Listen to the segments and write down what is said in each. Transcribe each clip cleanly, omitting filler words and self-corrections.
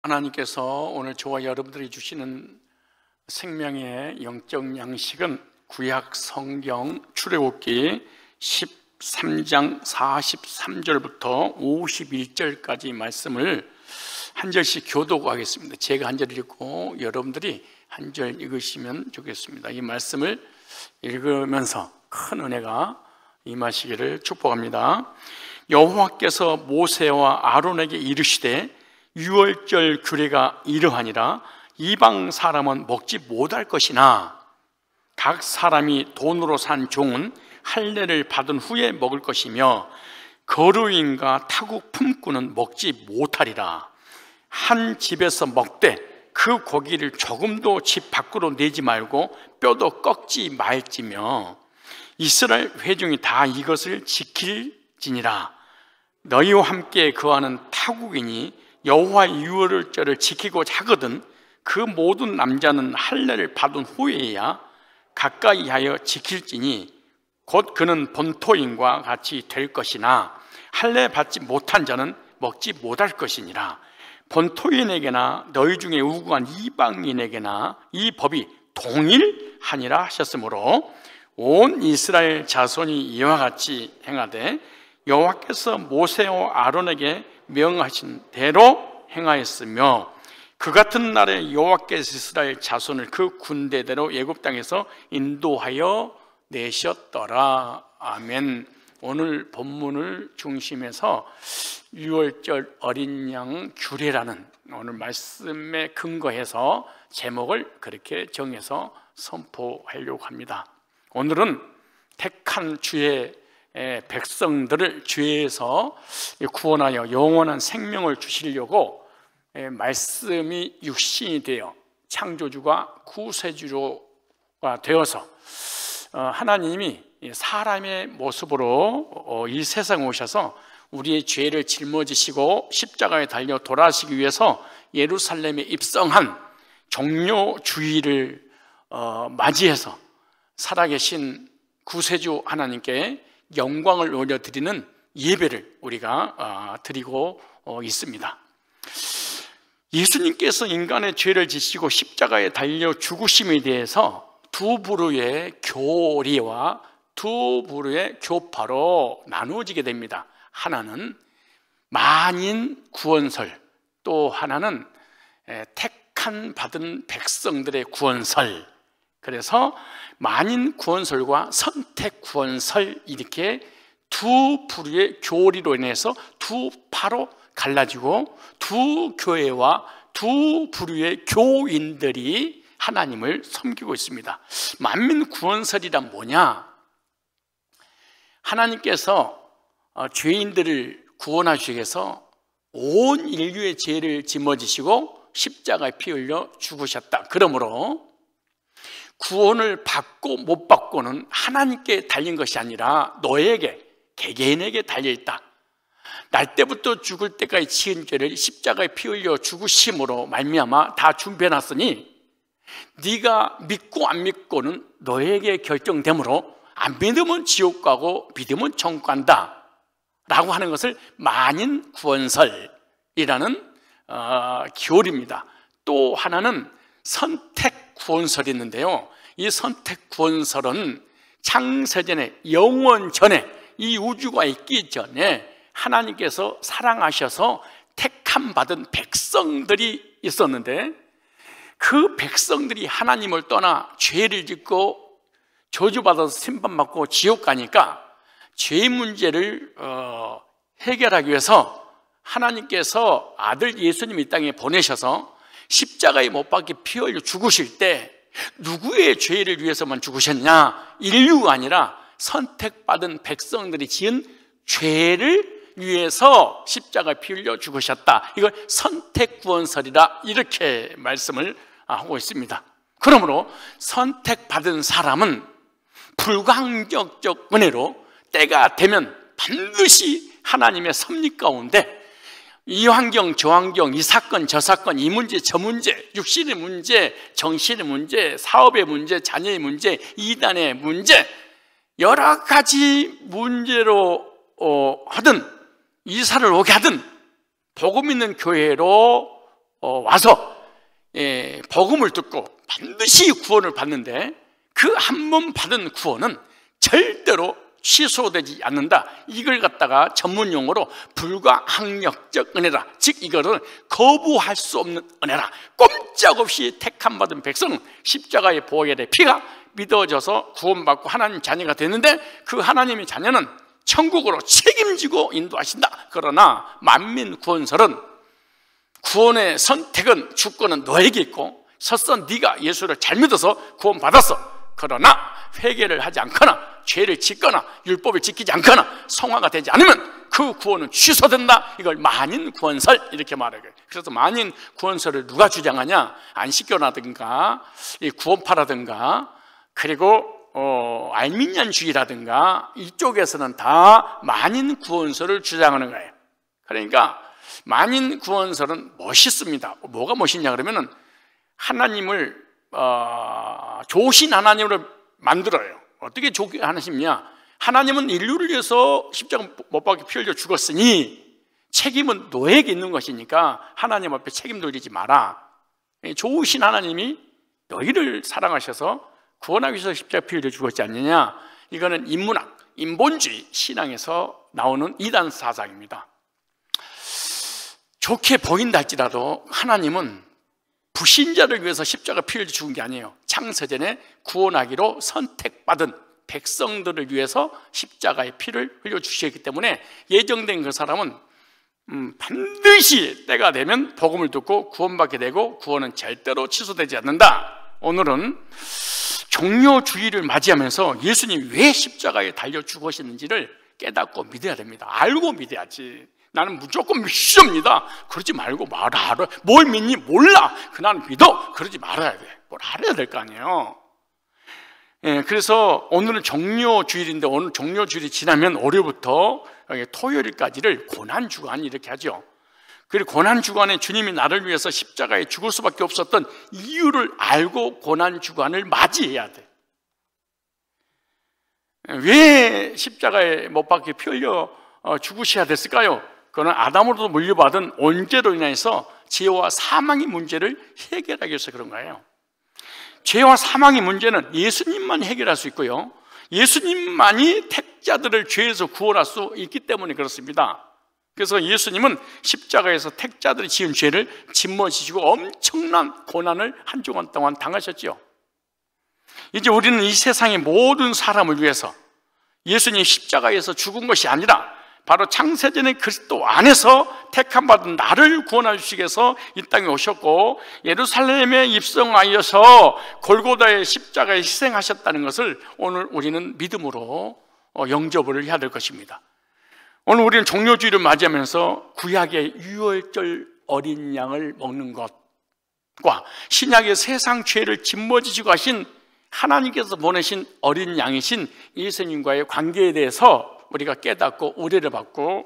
하나님께서 오늘 저와 여러분들이 주시는 생명의 영적 양식은 구약 성경 출애굽기 13장 43절부터 51절까지 말씀을 한 절씩 교독하겠습니다. 제가 한 절 읽고 여러분들이 한 절 읽으시면 좋겠습니다. 이 말씀을 읽으면서 큰 은혜가 임하시기를 축복합니다. 여호와께서 모세와 아론에게 이르시되 유월절 규례가 이러하니라. 이방 사람은 먹지 못할 것이나 각 사람이 돈으로 산 종은 할례를 받은 후에 먹을 것이며 거루인과 타국 품꾼은 먹지 못하리라. 한 집에서 먹되 그 고기를 조금도 집 밖으로 내지 말고 뼈도 꺾지 말지며 이스라엘 회중이 다 이것을 지킬지니라. 너희와 함께 거하는 타국인이 여호와의 유월절을 지키고자 하거든 그 모든 남자는 할례를 받은 후에야 가까이 하여 지킬지니 곧 그는 본토인과 같이 될 것이나 할례 받지 못한 자는 먹지 못할 것이니라. 본토인에게나 너희 중에 우고한 이방인에게나 이 법이 동일하니라 하셨으므로 온 이스라엘 자손이 이와 같이 행하되 여호와께서 모세와 아론에게 명하신 대로 행하였으며 그 같은 날에 여호와께서 이스라엘 자손을 그 군대대로 애굽 땅에서 인도하여 내셨더라. 아멘. 오늘 본문을 중심해서 유월절 어린 양 규례라는 오늘 말씀에 근거해서 제목을 그렇게 정해서 선포하려고 합니다. 오늘은 택한 주의 백성들을 죄에서 구원하여 영원한 생명을 주시려고 말씀이 육신이 되어 창조주가 구세주가 되어서 하나님이 사람의 모습으로 이 세상에 오셔서 우리의 죄를 짊어지시고 십자가에 달려 돌아가시기 위해서 예루살렘에 입성한 종료주의를 맞이해서 살아계신 구세주 하나님께 영광을 올려드리는 예배를 우리가 드리고 있습니다. 예수님께서 인간의 죄를 지시고 십자가에 달려 죽으심에 대해서 두 부류의 교리와 두 부류의 교파로 나누어지게 됩니다. 하나는 만인 구원설, 또 하나는 택한 받은 백성들의 구원설. 그래서 만인 구원설과 선택 구원설, 이렇게 두 부류의 교리로 인해서 두 파로 갈라지고 두 교회와 두 부류의 교인들이 하나님을 섬기고 있습니다. 만민 구원설이란 뭐냐? 하나님께서 죄인들을 구원하시기 위해서 온 인류의 죄를 짊어지시고 십자가에 피 흘려 죽으셨다. 그러므로 구원을 받고 못 받고는 하나님께 달린 것이 아니라 너에게, 개개인에게 달려있다. 날 때부터 죽을 때까지 지은 죄를 십자가에 피 흘려 죽으심으로 말미암아 다 준비해놨으니 네가 믿고 안 믿고는 너에게 결정되므로 안 믿으면 지옥 가고 믿으면 천국 간다 라고 하는 것을 만인 구원설이라는 교리입니다. 또 하나는 선택 구원설이 있는데요, 이 선택 구원설은 창세전에, 영원 전에, 이 우주가 있기 전에 하나님께서 사랑하셔서 택함 받은 백성들이 있었는데 그 백성들이 하나님을 떠나 죄를 짓고 저주받아서 심판받고 지옥 가니까 죄 문제를 해결하기 위해서 하나님께서 아들 예수님 이 땅에 보내셔서 십자가에 못 박혀 피 흘려 죽으실 때 누구의 죄를 위해서만 죽으셨냐? 인류가 아니라 선택받은 백성들이 지은 죄를 위해서 십자가에 피 흘려 죽으셨다. 이걸 선택구원설이라 이렇게 말씀을 하고 있습니다. 그러므로 선택받은 사람은 불가항력적 은혜로 때가 되면 반드시 하나님의 섭리 가운데 이 환경 저 환경, 이 사건 저 사건, 이 문제 저 문제, 육신의 문제, 정신의 문제, 사업의 문제, 자녀의 문제, 이단의 문제, 여러 가지 문제로 하든 이사를 오게 하든 복음 있는 교회로 와서 복음을 듣고 반드시 구원을 받는데, 그 한 번 받은 구원은 절대로 취소되지 않는다. 이걸 갖다가 전문 용어로 불가항력적 은혜라, 즉 이거를 거부할 수 없는 은혜라. 꼼짝없이 택함 받은 백성은 십자가의 보혈의 피가 믿어져서 구원받고 하나님 자녀가 되는데, 그 하나님의 자녀는 천국으로 책임지고 인도하신다. 그러나 만민 구원설은 구원의 선택은, 주권은 너에게 있고, 설사 네가 예수를 잘 믿어서 구원받았어. 그러나 회개를 하지 않거나 죄를 짓거나 율법을 지키지 않거나 성화가 되지 않으면 그 구원은 취소된다. 이걸 만인 구원설 이렇게 말해요. 그래서 만인 구원설을 누가 주장하냐? 안식교라든가 구원파라든가 그리고 알미니안주의라든가 이쪽에서는 다 만인 구원설을 주장하는 거예요. 그러니까 만인 구원설은 멋있습니다. 뭐가 멋있냐 그러면은 하나님을 좋으신 하나님으로 만들어요. 어떻게 좋게 하시냐? 하나님은 인류를 위해서 십자가 못 박혀 피 흘려 죽었으니 책임은 너에게 있는 것이니까 하나님 앞에 책임 돌리지 마라. 좋으신 하나님이 너희를 사랑하셔서 구원하기 위해서 십자가 피 흘려 죽었지 않느냐? 이거는 인문학, 인본주의 신앙에서 나오는 이단 사상입니다. 좋게 보인다 할지라도 하나님은 불신자를 위해서 십자가 피 흘려 죽은 게 아니에요. 창세전에 구원하기로 선택받은 백성들을 위해서 십자가의 피를 흘려 주셨기 때문에 예정된 그 사람은 반드시 때가 되면 복음을 듣고 구원받게 되고, 구원은 절대로 취소되지 않는다. 오늘은 종료주의를 맞이하면서 예수님이 왜 십자가에 달려 죽으셨는지를 깨닫고 믿어야 됩니다. 알고 믿어야지. 나는 무조건 믿습니다. 그러지 말고 말아. 뭘 믿니? 몰라. 나는 믿어. 그러지 말아야 돼. 뭘 알아야 될 거 아니에요. 그래서 오늘은 종료주일인데, 오늘 종료주일이 지나면 월요일부터 토요일까지를 고난주간 이렇게 하죠. 그리고 고난주간에 주님이 나를 위해서 십자가에 죽을 수밖에 없었던 이유를 알고 고난주간을 맞이해야 돼. 왜 십자가에 못 박혀 피 흘려 죽으셔야 됐을까요? 그는 아담으로부터 물려받은 원죄로 인해서 죄와 사망의 문제를 해결하기 위해서 그런 거예요. 죄와 사망의 문제는 예수님만 해결할 수 있고요, 예수님만이 택자들을 죄에서 구원할 수 있기 때문에 그렇습니다. 그래서 예수님은 십자가에서 택자들이 지은 죄를 짊어지시고 엄청난 고난을 한 주간 동안 당하셨죠. 이제 우리는 이 세상의 모든 사람을 위해서 예수님이 십자가에서 죽은 것이 아니라 바로 창세전의 그리스도 안에서 택함받은 나를 구원해 주시기 위해서 이 땅에 오셨고, 예루살렘에 입성하여서 골고다의 십자가에 희생하셨다는 것을 오늘 우리는 믿음으로 영접을 해야 될 것입니다. 오늘 우리는 종료주의를 맞이하면서 구약의 유월절 어린 양을 먹는 것과 신약의 세상 죄를 짊어지시고 하신 하나님께서 보내신 어린 양이신 예수님과의 관계에 대해서 우리가 깨닫고 우려를 받고,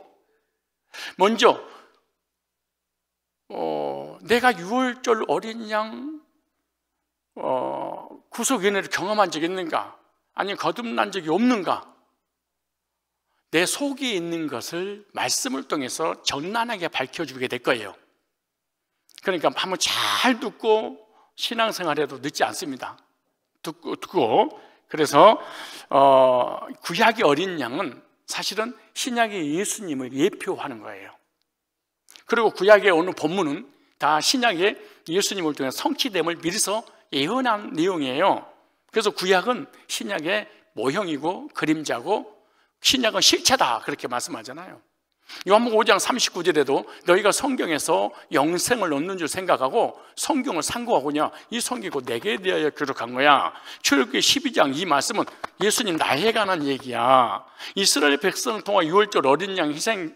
먼저 내가 유월절 어린 양 구속 은혜를 경험한 적이 있는가? 아니면 거듭난 적이 없는가? 내 속에 있는 것을 말씀을 통해서 적나라하게 밝혀주게 될 거예요. 그러니까 한번 잘 듣고 신앙생활해도 늦지 않습니다. 듣고 그래서 구약의 어린 양은 사실은 신약의 예수님을 예표하는 거예요. 그리고 구약의 오늘 본문은 다 신약의 예수님을 통해 성취됨을 미리서 예언한 내용이에요. 그래서 구약은 신약의 모형이고 그림자고 신약은 실체다 그렇게 말씀하잖아요. 요한복음 5장 39절에도 너희가 성경에서 영생을 얻는 줄 생각하고 성경을 상고하고냐, 이 성경이 내게 대하여 기록한 거야. 출애굽기 12장 이 말씀은 예수님 나에 관한 얘기야. 이스라엘 백성을 통한 유월절 어린 양 희생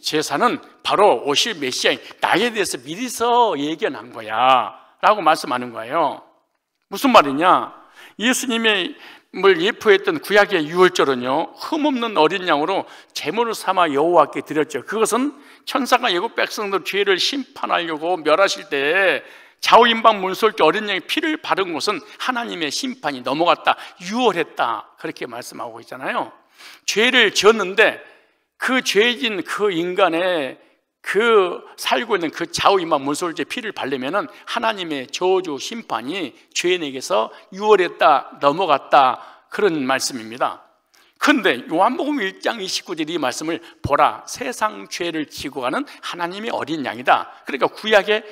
제사는 바로 오실 메시아인 나에 대해서 미리서 예견한 거야 라고 말씀하는 거예요. 무슨 말이냐? 예수님의 예표했던 구약의 유월절은요, 흠없는 어린 양으로 제물을 삼아 여호와께 드렸죠. 그것은 천사가 애국 백성들 죄를 심판하려고 멸하실 때 좌우임방 문설주 어린 양의 피를 바른 곳은 하나님의 심판이 넘어갔다, 유월했다 그렇게 말씀하고 있잖아요. 죄를 지었는데 그 죄진 그 인간의 그 살고 있는 그 좌우이만 문설주에 피를 바르면은 하나님의 저주 심판이 죄인에게서 유월했다, 넘어갔다, 그런 말씀입니다. 그런데 요한복음 1장 29절 이 말씀을 보라, 세상 죄를 지고 가는 하나님의 어린 양이다. 그러니까 구약의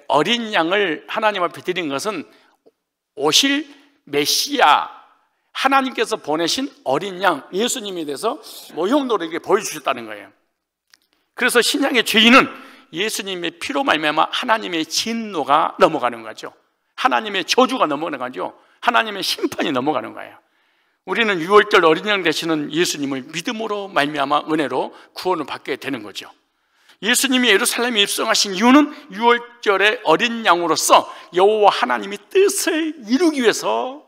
어린 양을 하나님 앞에 드린 것은 오실 메시아, 하나님께서 보내신 어린 양 예수님에 대해서 모형도로 이렇게 보여주셨다는 거예요. 그래서 신약의 죄인은 예수님의 피로 말미암아 하나님의 진노가 넘어가는 거죠. 하나님의 저주가 넘어가는 거죠. 하나님의 심판이 넘어가는 거예요. 우리는 유월절 어린 양 되시는 예수님을 믿음으로 말미암아 은혜로 구원을 받게 되는 거죠. 예수님이 예루살렘에 입성하신 이유는 유월절의 어린 양으로서 여호와 하나님의 뜻을 이루기 위해서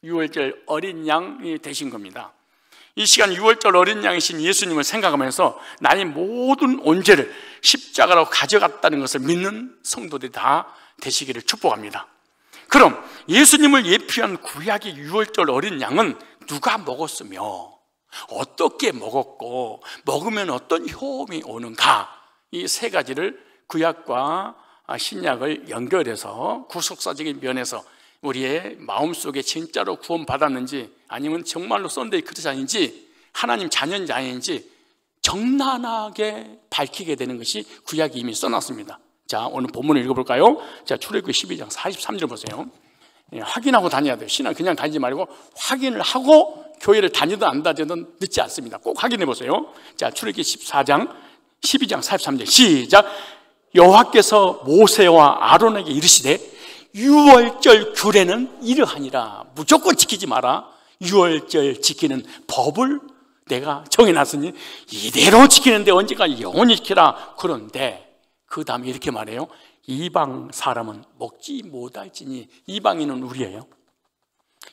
유월절 어린 양이 되신 겁니다. 이 시간 유월절 어린 양이신 예수님을 생각하면서 나의 모든 온죄를 십자가로 가져갔다는 것을 믿는 성도들이 다 되시기를 축복합니다. 그럼 예수님을 예표한 구약의 유월절 어린 양은 누가 먹었으며 어떻게 먹었고 먹으면 어떤 효험이 오는가, 이 세 가지를 구약과 신약을 연결해서 구속사적인 면에서 우리의 마음속에 진짜로 구원받았는지 아니면 정말로 썬데이 크리스찬인지 하나님 자녀인지 아닌지 정난하게 밝히게 되는 것이 구약이 이미 써놨습니다. 자, 오늘 본문을 읽어볼까요? 자, 출애굽기 12장 43절 보세요. 확인하고 다녀야 돼요. 신앙 그냥 다니지 말고 확인을 하고 교회를 다니든 안 다니든 늦지 않습니다. 꼭 확인해 보세요. 자, 출애굽기 12장 43절 시작. 여호와께서 모세와 아론에게 이르시되 유월절 규례는 이러하니라. 무조건 지키지 마라. 유월절 지키는 법을 내가 정해놨으니 이대로 지키는데 언제까지 영원히 지키라. 그런데 그 다음에 이렇게 말해요. 이방 사람은 먹지 못할지니. 이방인은 우리예요.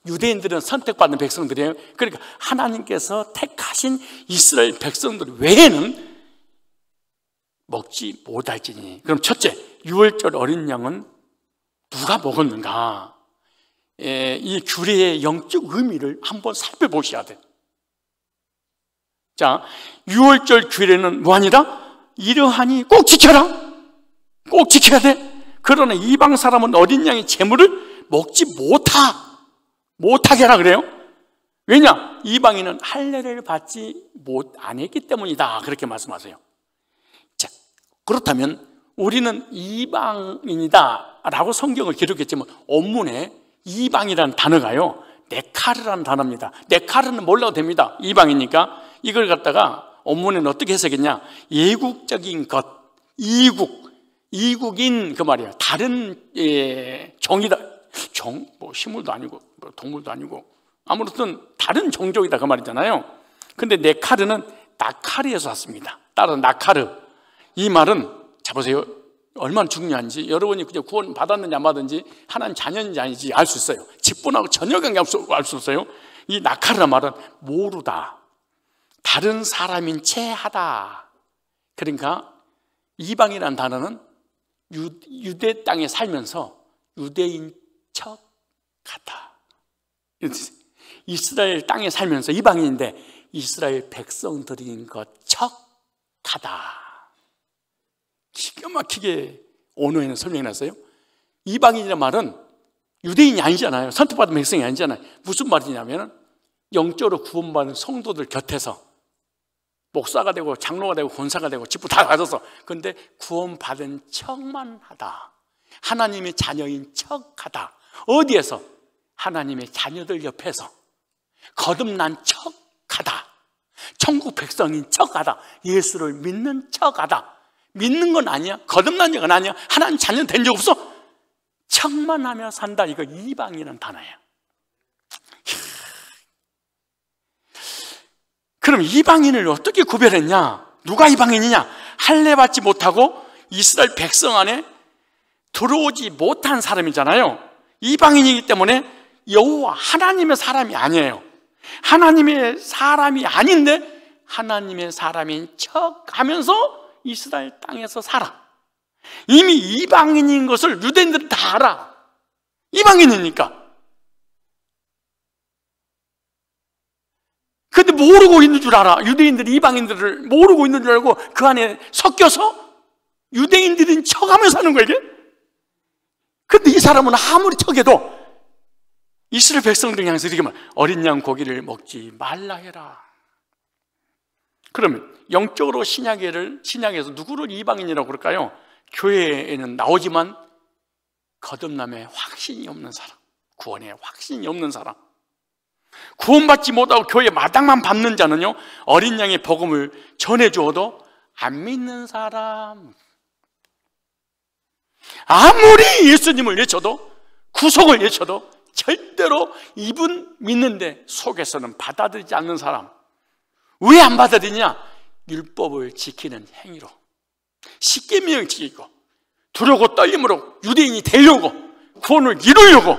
유대인들은 선택받은 백성들이에요. 그러니까 하나님께서 택하신 이스라엘 백성들 외에는 먹지 못할지니. 그럼 첫째, 유월절 어린 양은 누가 먹었는가? 이 규례의 영적 의미를 한번 살펴보셔야 돼요. 자, 유월절 규례는 뭐하니라? 이러하니 꼭 지켜라. 꼭 지켜야 돼. 그러나 이방 사람은 어린 양의 제물을 먹지 못하게 하라 그래요. 왜냐? 이방인은 할례를 받지 안 했기 때문이다. 그렇게 말씀하세요. 자, 그렇다면 우리는 이방인이다 라고 성경을 기록했지만 원문에 이방이라는 단어가요, 네카르라는 단어입니다. 네카르는 몰라도 됩니다. 이방이니까. 이걸 갖다가 원문에는 어떻게 해석했냐? 예국적인 것, 이국인 그 말이에요. 다른 종이다. 뭐 식물도 아니고 뭐 동물도 아니고 아무튼 다른 종족이다 그 말이잖아요. 근데 네카르는 나카르에서 왔습니다. 따라서 나카르, 이 말은 자 보세요. 얼마나 중요한지. 여러분이 그냥 구원 받았는지 안 받았는지 하나님 자녀인지 아닌지 알 수 있어요. 직분하고 전혀 관계없어 알 수 없어요. 이 나카르란 말은 모르다, 다른 사람인 채 하다. 그러니까 이방이라는 단어는 유대 땅에 살면서 유대인 척 하다. 이스라엘 땅에 살면서 이방인인데 이스라엘 백성들인 것 척 하다. 기가 막히게 언어에는 설명해놨어요. 이방인이라는 말은 유대인이 아니잖아요. 선택받은 백성이 아니잖아요. 무슨 말이냐면 영적으로 구원받은 성도들 곁에서 목사가 되고 장로가 되고 권사가 되고 직분 다 가져서 근데 구원받은 척만 하다. 하나님의 자녀인 척하다. 어디에서? 하나님의 자녀들 옆에서 거듭난 척하다. 천국 백성인 척하다. 예수를 믿는 척하다. 믿는 건 아니야. 거듭난 적은 아니야. 하나님 자녀 된 적 없어. 척만 하며 산다. 이거 이방이라는 단어예요. 그럼 이방인을 어떻게 구별했냐? 누가 이방인이냐? 할례 받지 못하고 이스라엘 백성 안에 들어오지 못한 사람이잖아요. 이방인이기 때문에 여호와 하나님의 사람이 아니에요. 하나님의 사람이 아닌데 하나님의 사람인 척 하면서 이스라엘 땅에서 살아. 이미 이방인인 것을 유대인들은 다 알아. 이방인이니까. 근데 모르고 있는 줄 알아. 유대인들이 이방인들을 모르고 있는 줄 알고 그 안에 섞여서 유대인들인 척하면서 사는 거야, 이게. 근데 이 사람은 아무리 척해도 이스라엘 백성들 향해서 이렇게 말, 어린 양 고기를 먹지 말라 해라. 그러면 영적으로 신약에서 누구를 이방인이라고 그럴까요? 교회에는 나오지만 거듭남에 확신이 없는 사람, 구원에 확신이 없는 사람, 구원받지 못하고 교회 마당만 밟는 자는요, 어린 양의 복음을 전해주어도 안 믿는 사람. 아무리 예수님을 외쳐도, 구속을 외쳐도 절대로 이분 믿는데 속에서는 받아들이지 않는 사람. 왜 안 받아들이냐? 율법을 지키는 행위로, 십계명을 지키고 두려고 떨림으로 유대인이 되려고, 구원을 이루려고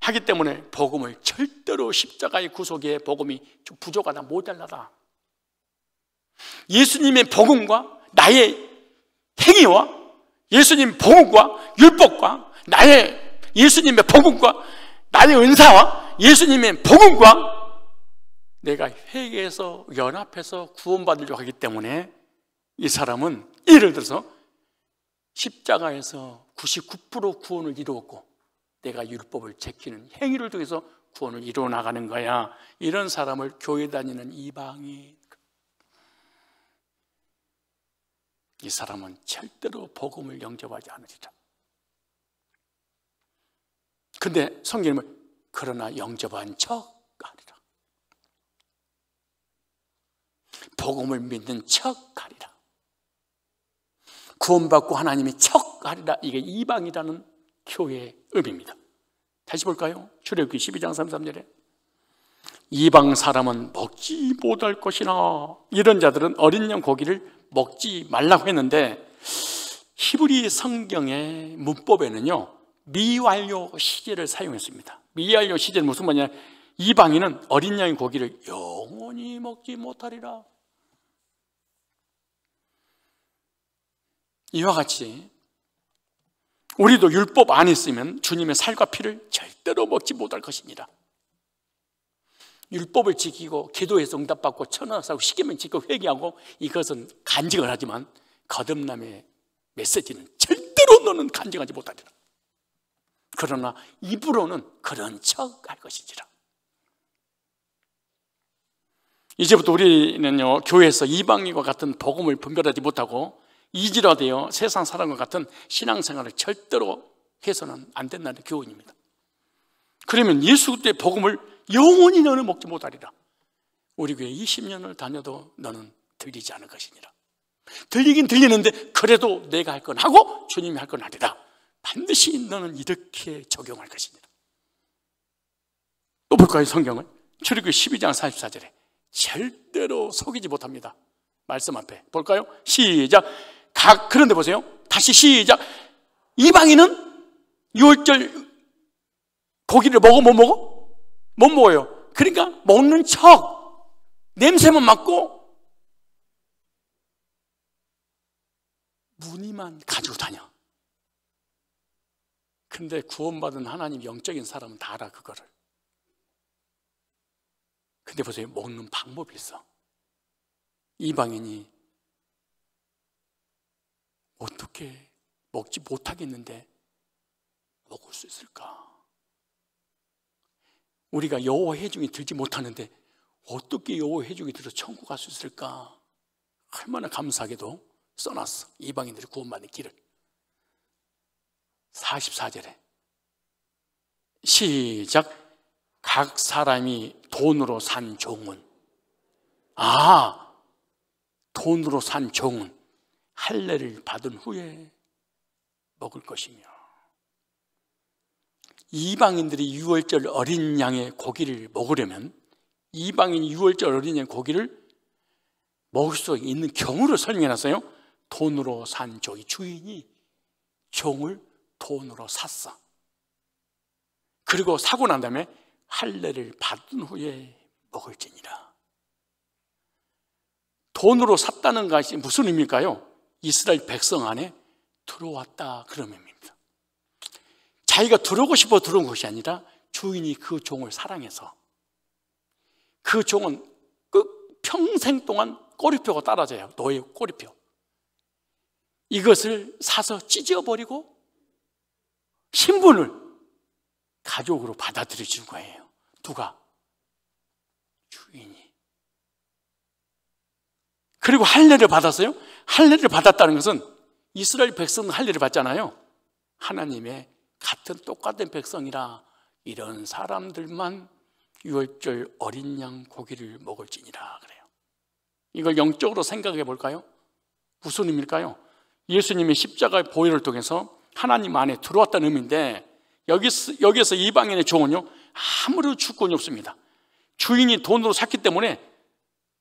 하기 때문에 복음을 절대로, 십자가의 구속의 복음이 좀 부족하다, 모자라다. 예수님의 복음과 나의 행위와 예수님 복음과 율법과 나의 예수님의 복음과 나의 은사와 예수님의 복음과 내가 회개해서 연합해서 구원받으려고 하기 때문에 이 사람은 예를 들어서 십자가에서 99% 구원을 이루었고 내가 율법을 지키는 행위를 통해서 구원을 이루어 나가는 거야. 이런 사람을 교회 다니는 이방인, 이 사람은 절대로 복음을 영접하지 않으리라. 근데 성경은 그러나 영접한 척 하리라. 복음을 믿는 척 하리라. 구원받고 하나님의 척 하리라. 이게 이방이라는 교회의 의미입니다. 다시 볼까요? 출애굽기 12장 33절에 이방 사람은 먹지 못할 것이나, 이런 자들은 어린 양 고기를 먹지 말라고 했는데 히브리 성경의 문법에는요 미완료 시제를 사용했습니다. 미완료 시제는 무슨 말이냐? 이방인은 어린 양의 고기를 영원히 먹지 못하리라. 이와 같이 우리도 율법 안에 있으면 주님의 살과 피를 절대로 먹지 못할 것입니다. 율법을 지키고 기도해서 응답받고 천하사고 십계명 지키고 회개하고 이것은 간직을 하지만 거듭남의 메시지는 절대로 너는 간직하지 못하리라. 그러나 입으로는 그런 척 할 것이지라. 이제부터 우리는요 교회에서 이방인과 같은 복음을 분별하지 못하고 이질화되어 세상 사람과 같은 신앙생활을 절대로 해서는 안 된다는 교훈입니다. 그러면 예수 그리스도의 복음을 영원히 너는 먹지 못하리라. 우리 교회 20년을 다녀도 너는 들리지 않을 것이니라. 들리긴 들리는데 그래도 내가 할 건 하고 주님이 할 건 하리라. 반드시 너는 이렇게 적용할 것이니라. 또 볼까요? 성경을 출애굽기 12장 44절에 절대로 속이지 못합니다. 말씀 앞에 볼까요? 시작. 그런데 보세요. 다시 시작. 이방인은 유월절 고기를 먹어? 못 먹어? 못 먹어요. 그러니까 먹는 척, 냄새만 맡고 무늬만 가지고 다녀. 근데 구원받은 하나님 영적인 사람은 다 알아, 그거를. 근데 보세요. 먹는 방법이 있어. 이방인이 어떻게 먹지 못하겠는데 먹을 수 있을까? 우리가 여호와 회중이 들지 못하는데 어떻게 여호와 회중이 들어 천국 갈 수 있을까? 얼마나 감사하게도 써놨어. 이방인들이 구원받는 길을. 44절에 시작. 각 사람이 돈으로 산 종은, 돈으로 산 종은 할례를 받은 후에 먹을 것이며, 이방인들이 유월절 어린 양의 고기를 먹으려면 이방인이 유월절 어린 양의 고기를 먹을 수 있는 경우를 설명해놨어요. 돈으로 산 종이, 주인이 종을 돈으로 샀어. 그리고 사고 난 다음에 할례를 받은 후에 먹을지니라. 돈으로 샀다는 것이 무슨 의미일까요? 이스라엘 백성 안에 들어왔다, 그런 의미입니다. 자기가 들어오고 싶어 들어온 것이 아니라 주인이 그 종을 사랑해서 그 종은 평생 동안 꼬리표가 따라져요. 노예 꼬리표. 이것을 사서 찢어버리고 신분을 가족으로 받아들여 주는 거예요. 누가? 주인이. 그리고 할례를 받았어요. 할례를 받았다는 것은 이스라엘 백성은 할례를 받잖아요. 하나님의 같은 똑같은 백성이라 이런 사람들만 유월절 어린 양 고기를 먹을지니라 그래요. 이걸 영적으로 생각해 볼까요? 무슨 의미일까요? 예수님의 십자가의 보혈을 통해서 하나님 안에 들어왔다는 의미인데, 여기서 이방인의 종은요 아무런 주권이 없습니다. 주인이 돈으로 샀기 때문에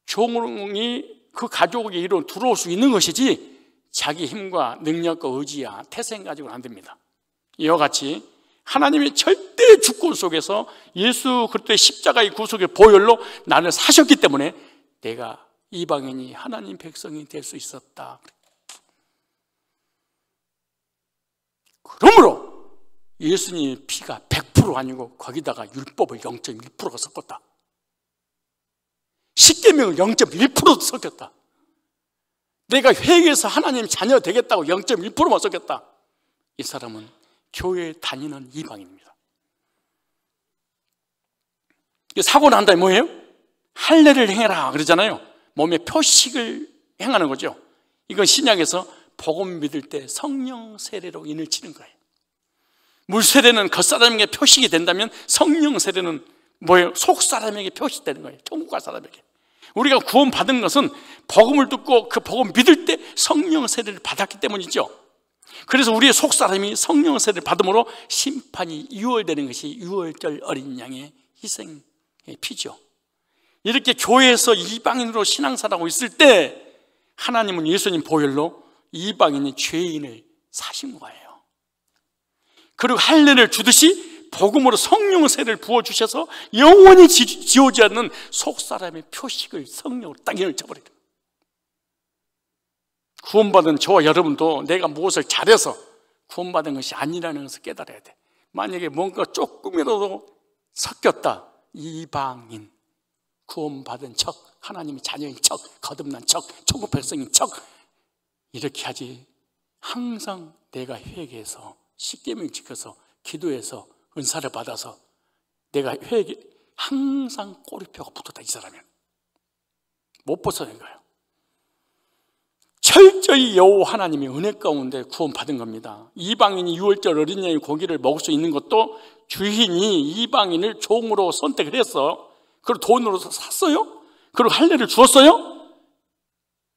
종이 그 가족에게 이로 들어올 수 있는 것이지 자기 힘과 능력과 의지야 태생 가지고는 안 됩니다. 이와 같이 하나님의 절대 주권 속에서 예수 그리스도의 십자가의 구속의 보혈로 나를 사셨기 때문에 내가 이방인이 하나님 백성이 될 수 있었다. 그러므로 예수님의 피가 100% 아니고 거기다가 율법을 0.1%가 섞었다. 십계명을 0.1% 섞였다. 내가 회개해서 하나님 자녀 되겠다고 0.1%만 섞였다. 이 사람은 교회에 다니는 이방인입니다. 사고 난 다음에 뭐예요? 할례를 행해라 그러잖아요. 몸에 표식을 행하는 거죠. 이건 신약에서 복음 믿을 때 성령 세례로 인을 치는 거예요. 물 세례는 겉사람에게 표식이 된다면 성령 세례는 뭐예요? 속사람에게 표시되는 거예요. 천국 갈 사람에게. 우리가 구원 받은 것은 복음을 듣고 그 복음 믿을 때 성령 세례를 받았기 때문이죠. 그래서 우리의 속사람이 성령 세례를 받음으로 심판이 유월되는 것이 유월절 어린 양의 희생의 피죠. 이렇게 교회에서 이방인으로 신앙생활하고 있을 때 하나님은 예수님 보혈로 이방인의 죄인을 사신 거예요. 그리고 할례를 주듯이 복음으로 성령 세례를 부어주셔서 영원히 지워지지 않는 속사람의 표식을 성령으로 딱 인을 쳐버려요. 구원받은 저와 여러분도 내가 무엇을 잘해서 구원받은 것이 아니라는 것을 깨달아야 돼. 만약에 뭔가 조금이라도 섞였다, 이방인, 구원받은 척, 하나님의 자녀인 척, 거듭난 척, 천국 백성인 척, 이렇게 하지. 항상 내가 회개해서 십계명 지켜서 기도해서 은사를 받아서 내가 항상 꼬리표가 붙었다. 이 사람은 못 벗어낸 거예요. 철저히 여호와 하나님의 은혜 가운데 구원받은 겁니다. 이방인이 유월절 어린 양의 고기를 먹을 수 있는 것도 주인이 이방인을 종으로 선택을 했어. 그리고 돈으로 샀어요. 그리고 할례를 주었어요.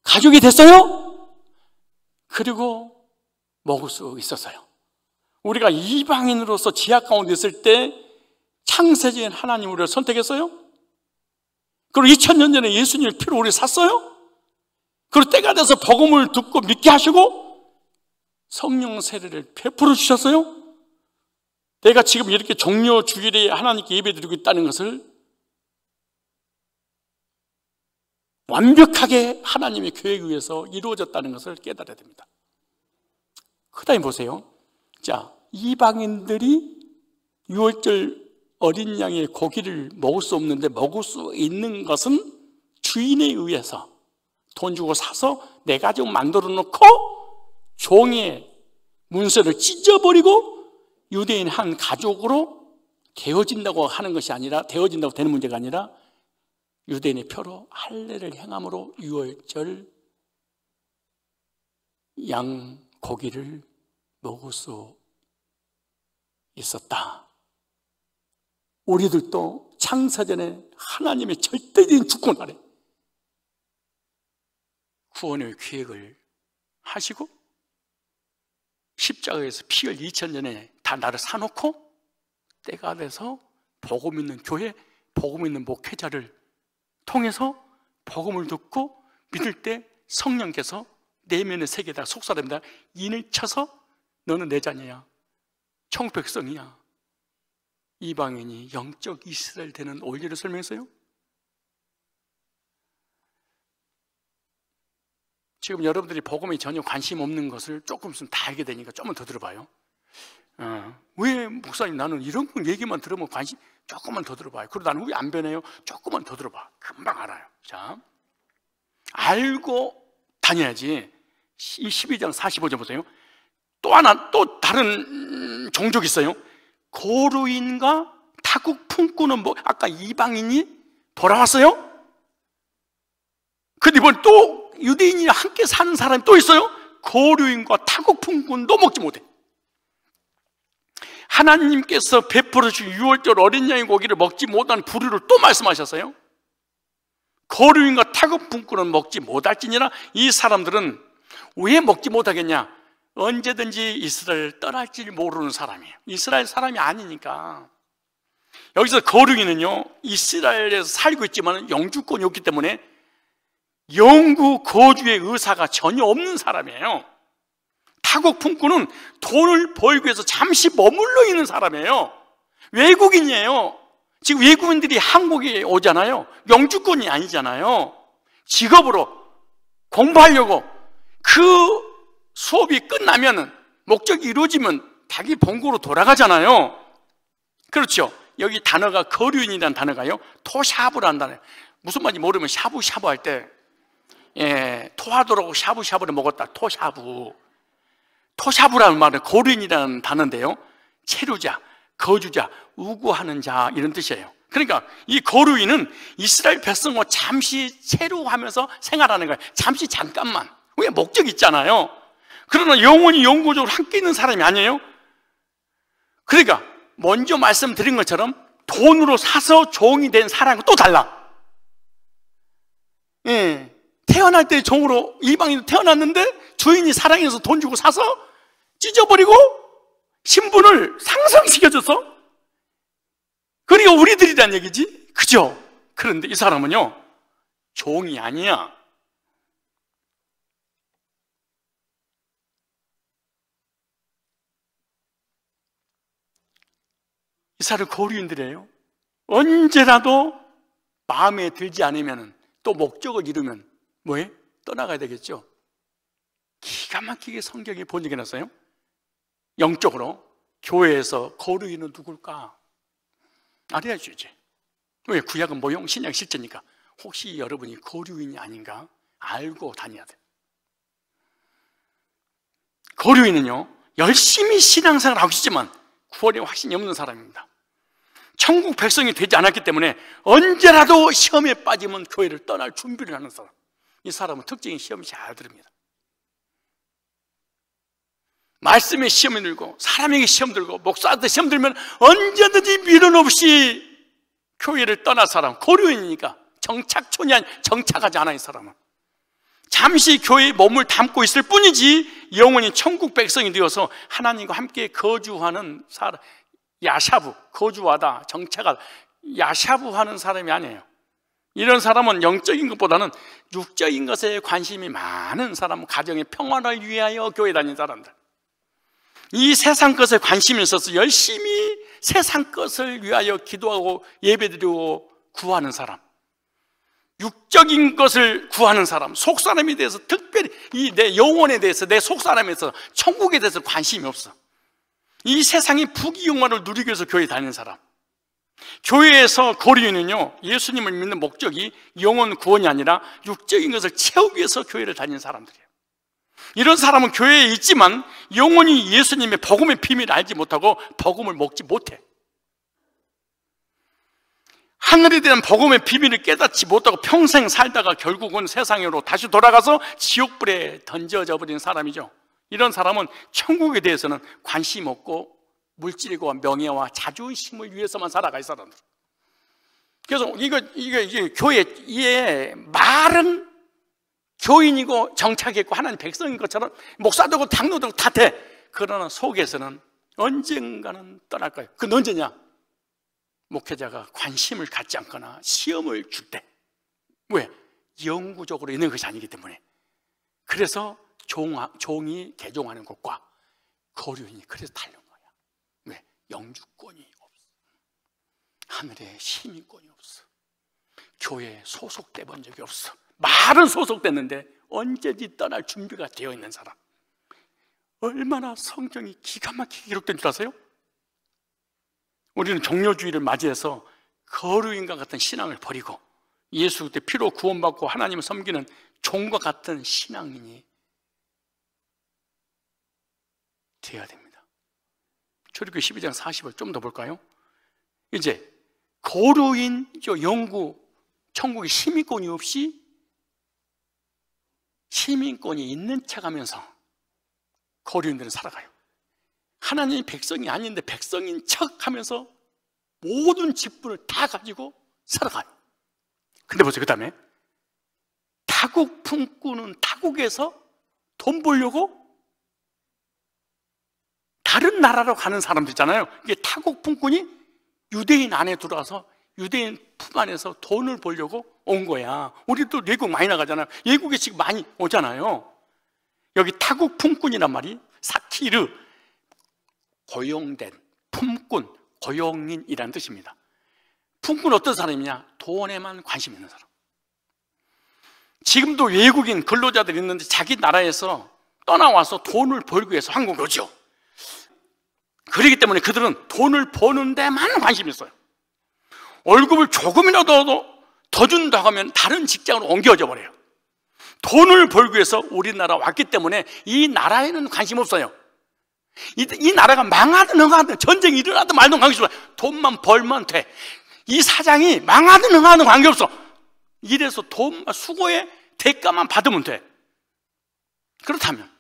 가족이 됐어요. 그리고 먹을 수 있었어요. 우리가 이방인으로서 지하 가운데 있을 때 창세주인 하나님 우리를 선택했어요. 그리고 2000년 전에 예수님의 피로 우리를 샀어요. 그리고 때가 돼서 복음을 듣고 믿게 하시고 성령 세례를 베풀어 주셨어요. 내가 지금 이렇게 종려 주일에 하나님께 예배드리고 있다는 것을 완벽하게 하나님의 계획에 의해서 이루어졌다는 것을 깨달아야 됩니다. 그 다음에 보세요. 자, 이방인들이 유월절 어린 양의 고기를 먹을 수 없는데 먹을 수 있는 것은 주인에 의해서 돈 주고 사서 내 가족 만들어 놓고 종의 문서를 찢어버리고 유대인 한 가족으로 되어진다고 하는 것이 아니라, 되어진다고 되는 문제가 아니라 유대인의 표로 할례를 행함으로 유월절 양 고기를 먹을 수 있었다. 우리들도 창세전에 하나님의 절대적인 주권 아래 구원의 계획을 하시고 십자가에서 피 흘려 2000년에 다 나를 사놓고 때가 돼서 복음 있는 교회, 복음 있는 목회자를 통해서 복음을 듣고 믿을 때 성령께서 내면의 세계에다 속사람에다 인을 쳐서 너는 내 자녀야, 천국 백성이야, 이방인이 영적 이스라엘 되는 원리를 설명했어요. 지금 여러분들이 복음에 전혀 관심 없는 것을 조금 있으면 다 알게 되니까 조금만 더 들어봐요. 왜 목사님 나는 이런 얘기만 들으면 관심, 조금만 더 들어봐요. 그러다 왜 안 변해요? 조금만 더 들어봐. 금방 알아요. 자, 알고 다녀야지. 12장 45절 보세요. 또 다른 종족이 있어요. 고르인과 타국 품꾼은 뭐 아까 이방인이 돌아왔어요? 근데 이번 또 유대인이 함께 사는 사람이 또 있어요. 고르인과 타국 품꾼도 먹지 못해. 하나님께서 베풀어 주신 6월절 어린 양의 고기를 먹지 못한 불의를 또 말씀하셨어요. 고르인과 타국 품꾼은 먹지 못할지니라. 이 사람들은 왜 먹지 못하겠냐? 언제든지 이스라엘을 떠날지 모르는 사람이에요. 이스라엘 사람이 아니니까. 여기서 거류인은요, 이스라엘에서 살고 있지만 영주권이 없기 때문에 영구 거주의 의사가 전혀 없는 사람이에요. 타국 품꾼은 돈을 벌기 위해서 잠시 머물러 있는 사람이에요. 외국인이에요. 지금 외국인들이 한국에 오잖아요. 영주권이 아니잖아요. 직업으로 공부하려고 그 수업이 끝나면은 목적이 이루어지면 자기 본국으로 돌아가잖아요. 그렇죠. 여기 단어가 거류인이라는 단어가요, 토샤브라는 단어예요. 무슨 말인지 모르면 샤브샤브 할 때, 토하도록 샤브샤브를 먹었다. 토샤브라는 말은 거류인이라는 단어인데요, 체류자, 거주자, 우구하는 자, 이런 뜻이에요. 그러니까 이 거류인은 이스라엘 백성과 잠시 체류하면서 생활하는 거예요. 잠시 잠깐만. 왜 목적이 있잖아요. 그러나 영원히 영구적으로 함께 있는 사람이 아니에요. 그러니까 먼저 말씀드린 것처럼 돈으로 사서 종이 된 사람과 또 달라. 태어날 때 종으로 이방인으로 태어났는데 주인이 사랑해서 돈 주고 사서 찢어버리고 신분을 상승시켜줘서, 그러니까 우리들이란 얘기지, 그죠? 그런데 이 사람은요, 종이 아니야. 이 사람 거류인들이에요. 언제라도 마음에 들지 않으면, 또 목적을 이루면 뭐해? 떠나가야 되겠죠. 기가 막히게 성경에 번역해 놨어요. 영적으로 교회에서 거류인은 누굴까? 알아야죠 이제. 왜? 구약은 모형, 신약 실제니까. 혹시 여러분이 거류인이 아닌가 알고 다녀야 돼. 거류인은요, 열심히 신앙생활을 하고 있지만 구원에 확신이 없는 사람입니다. 천국 백성이 되지 않았기 때문에 언제라도 시험에 빠지면 교회를 떠날 준비를 하는 사람. 이 사람은 특징이 시험이 잘 들립니다. 말씀에 시험이 들고 사람에게 시험 들고 목사한테 시험 들면 언제든지 미련 없이 교회를 떠날 사람, 고류인이니까. 정착촌이 아닌 정착하지 않아. 이 사람은 잠시 교회에 몸을 담고 있을 뿐이지 영원히 천국 백성이 되어서 하나님과 함께 거주하는 사람, 야샤브, 거주하다, 정착하다, 야샤브하는 사람이 아니에요. 이런 사람은 영적인 것보다는 육적인 것에 관심이 많은 사람, 가정의 평화를 위하여 교회 다니는 사람들. 이 세상 것에 관심이 있어서 열심히 세상 것을 위하여 기도하고 예배드리고 구하는 사람, 육적인 것을 구하는 사람, 속사람에 대해서 특별히 이 내 영혼에 대해서, 내 속사람에 대해서, 천국에 대해서 관심이 없어. 이 세상의 부귀영화를 누리기 위해서 교회에 다니는 사람. 교회에서 거류인은요, 예수님을 믿는 목적이 영혼 구원이 아니라 육적인 것을 채우기 위해서 교회를 다니는 사람들이에요. 이런 사람은 교회에 있지만 영원히 예수님의 복음의 비밀을 알지 못하고 복음을 먹지 못해. 하늘에 대한 복음의 비밀을 깨닫지 못하고 평생 살다가 결국은 세상으로 다시 돌아가서 지옥불에 던져져 버린 사람이죠. 이런 사람은 천국에 대해서는 관심 없고 물질과 명예와 자존심을 위해서만 살아가. 이 사람들. 그래서 이게 교회에 말은 교인이고 정착했고 하나님 백성인 것처럼 목사되고 장로되고 다 돼. 그러나 속에서는 언젠가는 떠날 거예요. 그건 언제냐? 목회자가 관심을 갖지 않거나 시험을 줄 때. 왜? 영구적으로 있는 것이 아니기 때문에. 그래서 종이 개종하는 것과 거류인이 그래서 다른 거야. 왜? 영주권이 없어. 하늘에 시민권이 없어. 교회에 소속돼 본 적이 없어. 말은 소속됐는데 언제든지 떠날 준비가 되어 있는 사람. 얼마나 성경이 기가 막히게 기록된 줄 아세요? 우리는 종료주의를 맞이해서 거루인과 같은 신앙을 버리고 예수 그때 피로 구원받고 하나님을 섬기는 종과 같은 신앙인이 되어야 됩니다. 출애굽기 12장 40을 좀 더 볼까요? 이제 거루인 영구 천국에 시민권이 없이 시민권이 있는 척하면서 거류인들은 살아가요. 하나님이 백성이 아닌데 백성인 척하면서 모든 직분을 다 가지고 살아가요. 근데 보세요. 그 다음에 타국 품꾼은 타국에서 돈 벌려고 다른 나라로 가는 사람들 있잖아요. 이게 타국 품꾼이 유대인 안에 들어와서 유대인 품 안에서 돈을 벌려고 온 거야. 우리도 외국 많이 나가잖아요. 외국에 지금 많이 오잖아요. 여기 타국 품꾼이란 말이 사키르, 고용된 품꾼, 고용인이라는 뜻입니다. 품꾼 어떤 사람이냐? 돈에만 관심 있는 사람. 지금도 외국인 근로자들이 있는데 자기 나라에서 떠나와서 돈을 벌기 위해서 한국에 오죠. 그렇기 때문에 그들은 돈을 버는 데만 관심이 있어요. 월급을 조금이라도 더 준다고 하면 다른 직장으로 옮겨져 버려요. 돈을 벌기 위해서 우리나라 왔기 때문에 이 나라에는 관심 없어요. 이 나라가 망하든 흥하든 전쟁이 일어나든 말든 관계없어요. 돈만 벌면 돼. 이 사장이 망하든 흥하든 관계없어. 이래서 돈, 수고의 대가만 받으면 돼. 그렇다면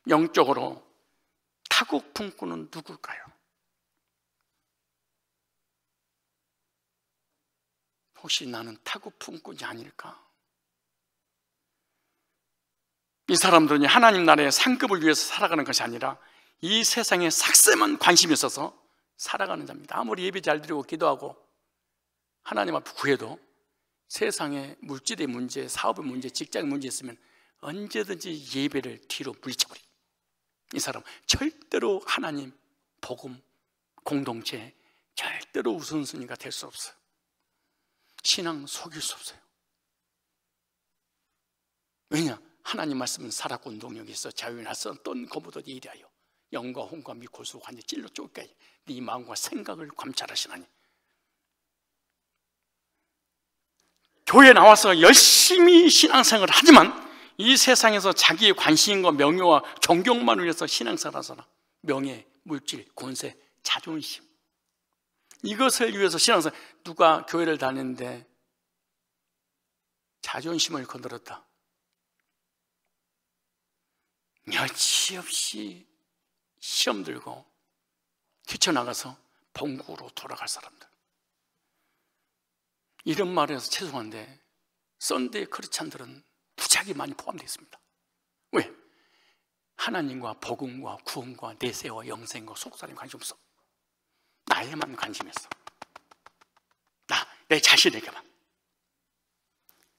영적으로 타국 품꾼은 누굴까요? 혹시 나는 타국 품꾼이 아닐까? 이 사람들은 하나님 나라의 상급을 위해서 살아가는 것이 아니라 이 세상의 삭세만 관심이 있어서 살아가는 자입니다. 아무리 예배 잘 드리고 기도하고 하나님 앞에 구해도 세상의 물질의 문제, 사업의 문제, 직장의 문제 있으면 언제든지 예배를 뒤로 물리쳐버려요. 이 사람 절대로 하나님, 복음, 공동체 절대로 우선순위가 될 수 없어요. 신앙 속일 수 없어요. 왜냐? 하나님 말씀은 살았고 운동력이 있어 자유인하서 떤 거보다도 이리하여 영과 혼과 미 골수 관제 찔러 쫓기까지 네 마음과 생각을 감찰하시나니. 교회에 나와서 열심히 신앙생활을 하지만 이 세상에서 자기의 관심과 명예와 존경만을 위해서 신앙생활을 하잖아. 명예, 물질, 권세, 자존심, 이것을 위해서 신앙생활. 누가 교회를 다니는데 자존심을 건드렸다, 여지없이 시험 들고 뛰쳐나가서 본국으로 돌아갈 사람들. 이런 말에서 죄송한데 썬데이 크리스찬들은 무지하게 많이 포함되어 있습니다. 왜? 하나님과 복음과 구원과 내세와 영생과 속살에 관심 없어. 나에만 관심 있어. 내 자신에게만.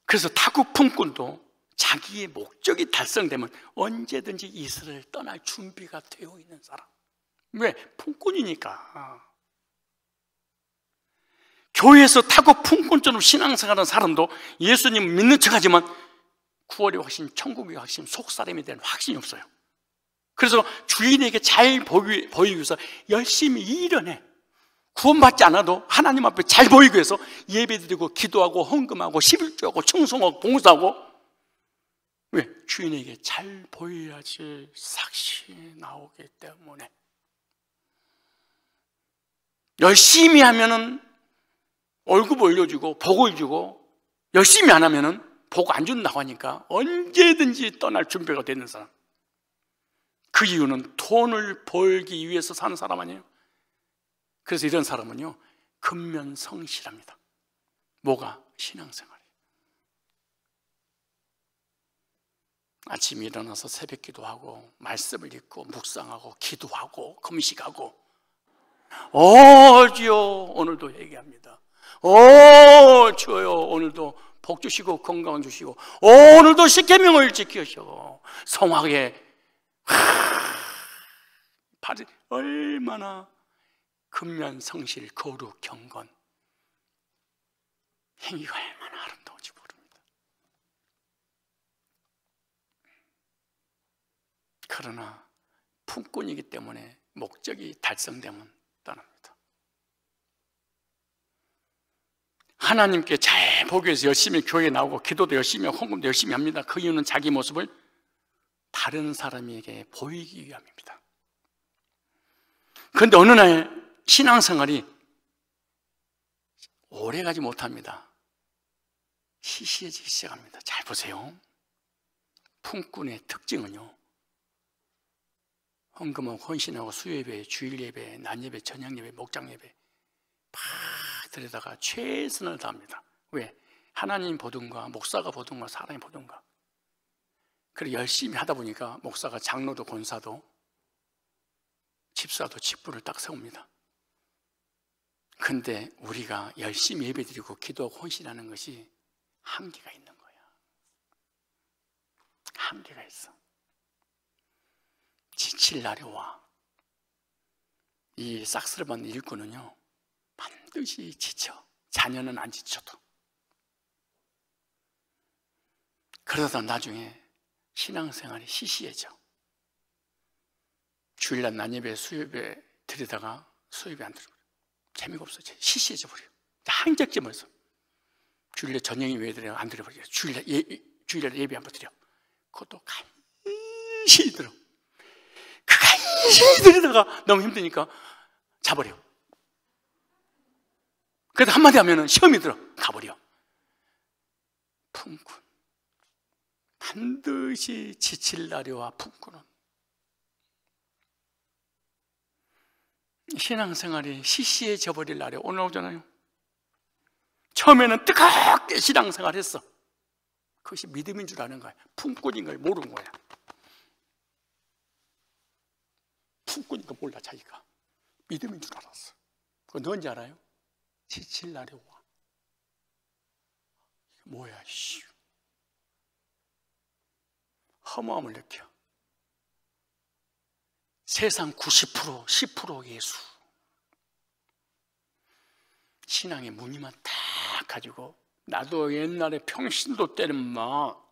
그래서 타국 품꾼도 자기의 목적이 달성되면 언제든지 이스라엘을 떠날 준비가 되어 있는 사람. 왜? 품꾼이니까. 교회에서 타국 품꾼처럼 신앙생활하는 사람도 예수님 믿는 척하지만 구원의 확신, 천국의 확신, 속사람에 대한 확신이 없어요. 그래서 주인에게 잘 보이기 위해서 열심히 일을 해. 구원받지 않아도 하나님 앞에 잘 보이기 위해서 예배드리고 기도하고 헌금하고 11조하고 청송하고 봉사하고. 왜? 주인에게 잘 보여야지 삭시 나오기 때문에. 열심히 하면은 월급 올려주고 복을 주고, 열심히 안 하면은 복 안 준다고 하니까 언제든지 떠날 준비가 되는 사람. 그 이유는 돈을 벌기 위해서 사는 사람 아니에요? 그래서 이런 사람은요, 근면성실합니다. 뭐가? 신앙생활이에요. 아침에 일어나서 새벽 기도하고 말씀을 읽고 묵상하고 기도하고 금식하고. 주여 오늘도 회개합니다. 주여 오늘도 복 주시고 건강 주시고 오늘도 십계명을 지키시고 성하게. 얼마나 근면 성실 거룩 경건, 행위가 얼마나 아름다운지 모릅니다. 그러나 품꾼이기 때문에 목적이 달성되면 떠납니다. 하나님께 잘 보기 위해서 열심히 교회에 나오고 기도도 열심히 하고 헌금도 열심히 합니다. 그 이유는 자기 모습을 다른 사람에게 보이기 위함입니다. 그런데 어느 날 신앙생활이 오래가지 못합니다. 시시해지기 시작합니다. 잘 보세요. 품꾼의 특징은요, 헌금하고 헌신하고 수요예배, 주일예배, 낮예배, 저녁예배, 목장예배 막 들여다가 최선을 다합니다. 왜? 하나님 보든가 목사가 보든가 사람이 보든가. 그리고 열심히 하다 보니까 목사가 장로도 권사도 집사도 직분을 딱 세웁니다. 근데 우리가 열심히 예배드리고 기도하고 헌신하는 것이 한계가 있는 거야. 한계가 있어. 지칠 날이 와. 이 싹스를 받는 일꾼은요, 반드시 지쳐. 자녀는 안 지쳐도. 그러다 나중에 신앙생활이 시시해져. 주일날 난예배, 수요예배 드리다가 수요예배 안 드리고 재미가 없어져. 시시해져 버려. 한적점에서 주일날 저녁에 예배 드려 안 드려버려. 주일날 예배 한번 드려. 그것도 간신히 들어. 그 간신히 들이다가 너무 힘드니까 자버려. 그래도 한마디 하면 시험이 들어. 가버려. 품꾼. 반드시 지칠 날이와 품꾼은 신앙생활이 시시해져 버릴 날이 오늘 오잖아요. 처음에는 뜨겁게 신앙생활 했어. 그것이 믿음인 줄 아는 거야. 품꾼인 걸 모르는 거야. 품꾼인 걸 몰라 자기가. 믿음인 줄 알았어. 그건 뭔지 알아요? 지칠 날이 와. 뭐야, 씨. 허무함을 느껴. 세상 90%, 10% 예수. 신앙의 무늬만 딱 가지고, 나도 옛날에 평신도 때는 막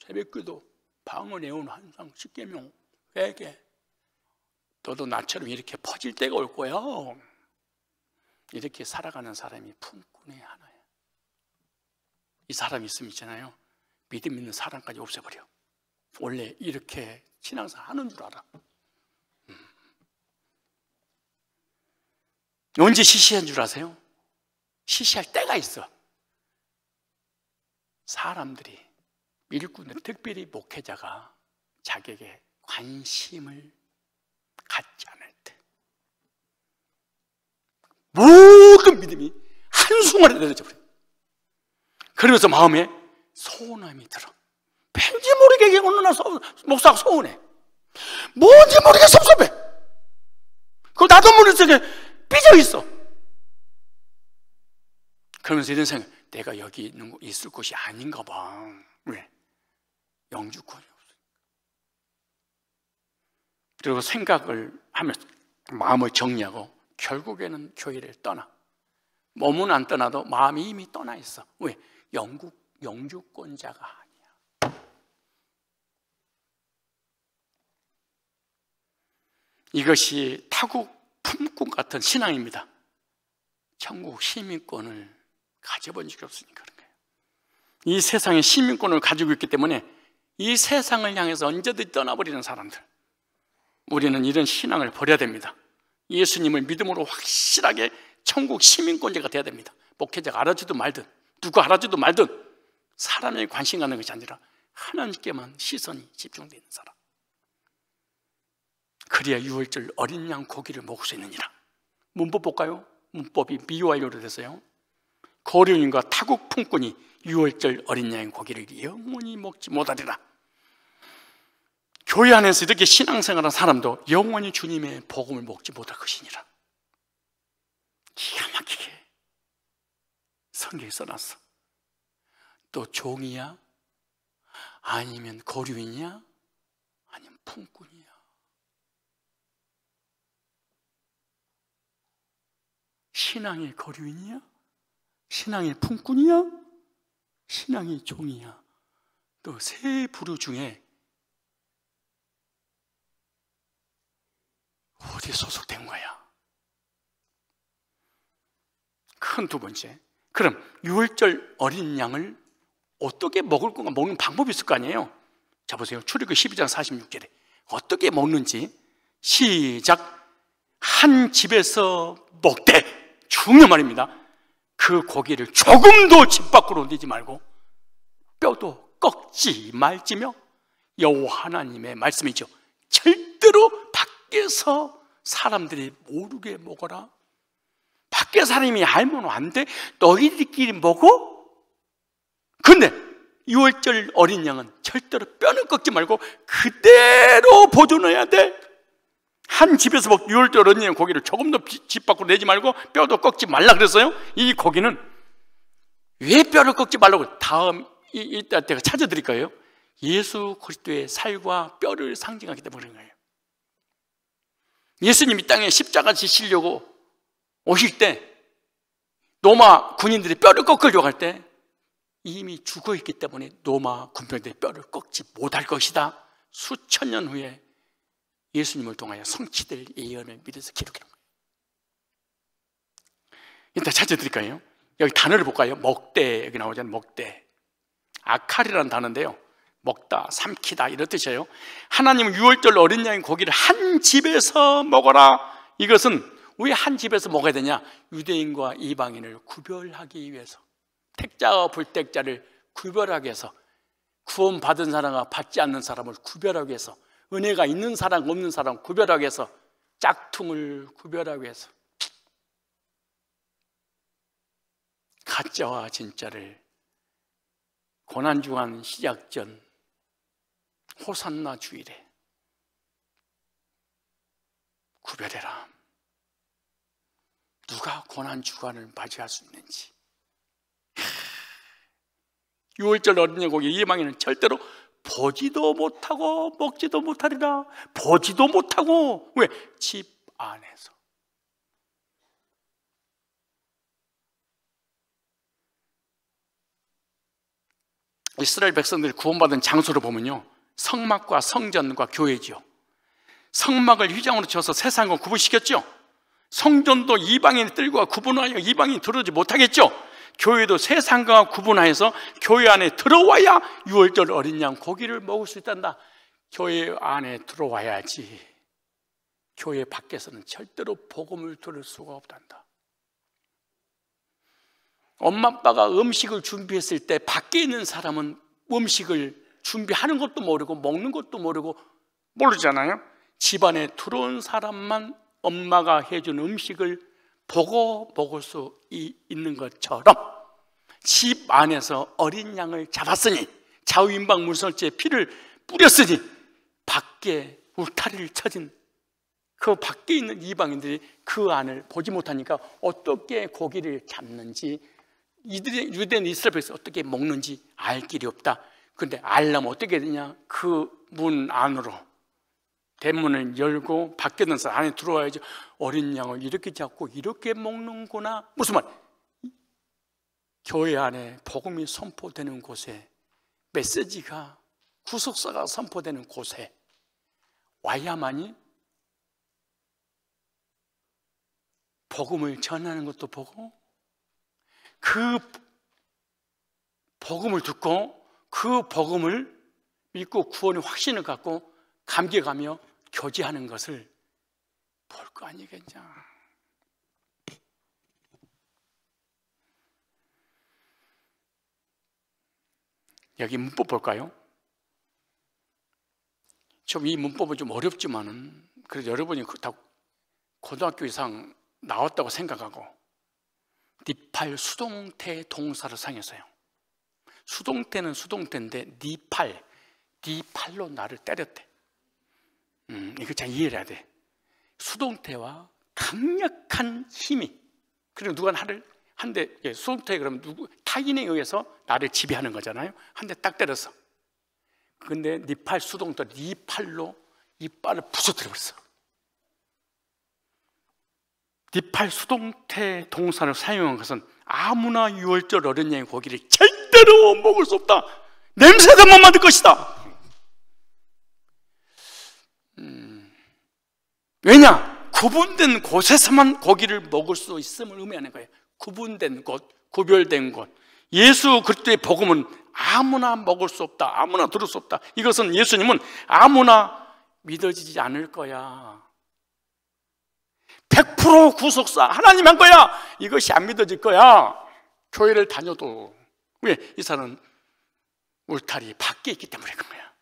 새벽기도 방언 애원 한상 10계명 회개. 너도 나처럼 이렇게 퍼질 때가 올 거야. 이렇게 살아가는 사람이 품꾼의 하나야. 이 사람이 있으면 있잖아요, 믿음 있는 사람까지 없애버려. 원래 이렇게 신앙생활 하는 줄 알아. 언제 시시한 줄 아세요? 시시할 때가 있어. 사람들이, 일꾼들, 특별히 목회자가 자기에게 관심을 갖지 않을 때, 모든 믿음이 한순간에 내려져 버려. 그러면서 마음에 서운함이 들어. 왠지 모르게 어느 날 목사가 서운해. 뭔지 모르게 섭섭해. 그걸 나도 모르게 삐져 있어. 그러면서 이런 생각, 내가 여기 있을 곳이 아닌가 봐. 왜? 영주권이 없어. 그리고 생각을 하면서 마음을 정리하고 결국에는 교회를 떠나. 몸은 안 떠나도 마음이 이미 떠나 있어. 왜? 영주권자가 아니야. 이것이 타국 품꾼 같은 신앙입니다. 천국 시민권을 가져본 적이 없으니까 그런 거예요. 이 세상에 시민권을 가지고 있기 때문에 이 세상을 향해서 언제든지 떠나버리는 사람들, 우리는 이런 신앙을 버려야 됩니다. 예수님을 믿음으로 확실하게 천국 시민권자가 돼야 됩니다. 목회자가 알아주든 말든, 누가 알아주든 말든, 사람에게 관심 갖는 것이 아니라 하나님께만 시선이 집중되어 있는 사람. 그래야 유월절 어린 양 고기를 먹을 수 있느니라. 문법 볼까요? 문법이 미완료로 돼서요, 거류인과 타국 품꾼이 유월절 어린 양의 고기를 영원히 먹지 못하리라. 교회 안에서 이렇게 신앙생활한 사람도 영원히 주님의 복음을 먹지 못할 것이니라. 기가 막히게 성경에 써놨어. 또 종이야? 아니면 거류인이야? 아니면 품꾼이야? 신앙의 거류인이야? 신앙의 품꾼이야? 신앙의 종이야? 또 세 부류 중에 어디에 소속된 거야? 큰 두 번째, 그럼 유월절 어린 양을 어떻게 먹을 건가, 먹는 방법이 있을 거 아니에요. 자 보세요. 출애굽기 12장 46절에 어떻게 먹는지 시작. 한 집에서 먹되, 중요한 말입니다. 그 고기를 조금도 집 밖으로 내지 말고 뼈도 꺾지 말지며 여호와 하나님의 말씀이죠. 절대로 밖에서 사람들이 모르게 먹어라. 밖에 사람이 알면 안 돼. 너희들끼리 먹어? 근데 유월절 어린 양은 절대로 뼈는 꺾지 말고 그대로 보존해야 돼. 한 집에서 먹 유월절 어린 양 고기를 조금도 집 밖으로 내지 말고 뼈도 꺾지 말라 그랬어요. 이 고기는 왜 뼈를 꺾지 말라고 다음 이따 제가 찾아드릴 거예요. 예수 그리스도의 살과 뼈를 상징하기 때문에 그런 거예요. 예수님이 땅에 십자가 지시려고 오실 때 로마 군인들이 뼈를 꺾으려고 할 때 이미 죽어 있기 때문에 로마 군병들이 뼈를 꺾지 못할 것이다. 수천 년 후에 예수님을 통하여 성취될 예언을 믿어서 기록한 거예요. 일단 찾아드릴까요? 여기 단어를 볼까요? 먹되, 여기 나오잖아요. 먹되. 아칼이라는 단어인데요, 먹다, 삼키다 이런 뜻이에요. 하나님은 유월절 어린 양의 고기를 한 집에서 먹어라. 이것은 왜 한 집에서 먹어야 되냐? 유대인과 이방인을 구별하기 위해서, 택자와 불택자를 구별하기 위해서, 구원받은 사람과 받지 않는 사람을 구별하기 위해서, 은혜가 있는 사람 없는 사람 구별하기 위해서, 짝퉁을 구별하기 위해서, 가짜와 진짜를 고난주간 시작 전 호산나 주일에 구별해라. 누가 고난주간을 맞이할 수 있는지. 유월절 어린 양 고기 이방인은 절대로 보지도 못하고 먹지도 못하리라. 보지도 못하고. 왜? 집 안에서. 이스라엘 백성들이 구원받은 장소를 보면요, 성막과 성전과 교회죠. 성막을 휘장으로 쳐서 세상과 구분시켰죠. 성전도 이방인의 뜰과 구분하여 이방인이 들어오지 못하겠죠. 교회도 세상과 구분하여서 교회 안에 들어와야 유월절 어린 양 고기를 먹을 수 있단다. 교회 안에 들어와야지 교회 밖에서는 절대로 복음을 들을 수가 없단다. 엄마 아빠가 음식을 준비했을 때 밖에 있는 사람은 음식을 준비하는 것도 모르고 먹는 것도 모르잖아요. 집안에 들어온 사람만 엄마가 해준 음식을 보고 먹을 수 있는 것처럼 집 안에서 어린 양을 잡았으니, 좌우임방 물설지에 피를 뿌렸으니 밖에 울타리를 쳐진 그 밖에 있는 이방인들이 그 안을 보지 못하니까 어떻게 고기를 잡는지, 이들이 유대인 이스라엘 백성이 어떻게 먹는지 알 길이 없다. 그런데 알려면 어떻게 되냐? 그 문 안으로 대문을 열고 밖에 있는 사람 안에 들어와야지. 어린 양을 이렇게 잡고 이렇게 먹는구나. 무슨 말? 교회 안에 복음이 선포되는 곳에, 메시지가, 구속사가 선포되는 곳에 와야만이 복음을 전하는 것도 보고, 그 복음을 듣고 그 복음을 믿고 구원의 확신을 갖고 감격하며 교제하는 것을 볼 거 아니겠냐. 여기 문법 볼까요? 이 문법은 좀 어렵지만은 그래도 여러분이 다 고등학교 이상 나왔다고 생각하고, 니팔 수동태 동사를 사용해서요. 수동태는 수동태인데 네 팔로 나를 때렸대. 이거 잘 이해해야 돼. 수동태와 강력한 힘이, 그리고 누가 나를 한 대, 수동태 그러면 타인에 의해서 나를 지배하는 거잖아요. 한 대 딱 때렸어. 근데 네 팔 수동태, 네 팔로 이빨을 부서뜨려버렸어. 네 팔 수동태 동사를 사용한 것은 아무나 유월절 어린 양의 고기를 절대로 먹을 수 없다. 냄새도 못 맡을 것이다. 왜냐? 구분된 곳에서만 고기를 먹을 수 있음을 의미하는 거예요. 구분된 곳, 구별된 곳. 예수 그리스도의 복음은 아무나 먹을 수 없다, 아무나 들을 수 없다. 이것은 예수님은 아무나 믿어지지 않을 거야. 100% 구속사 하나님 한 거야. 이것이 안 믿어질 거야. 교회를 다녀도. 왜? 이 사람은 울타리 밖에 있기 때문에 그런 거야.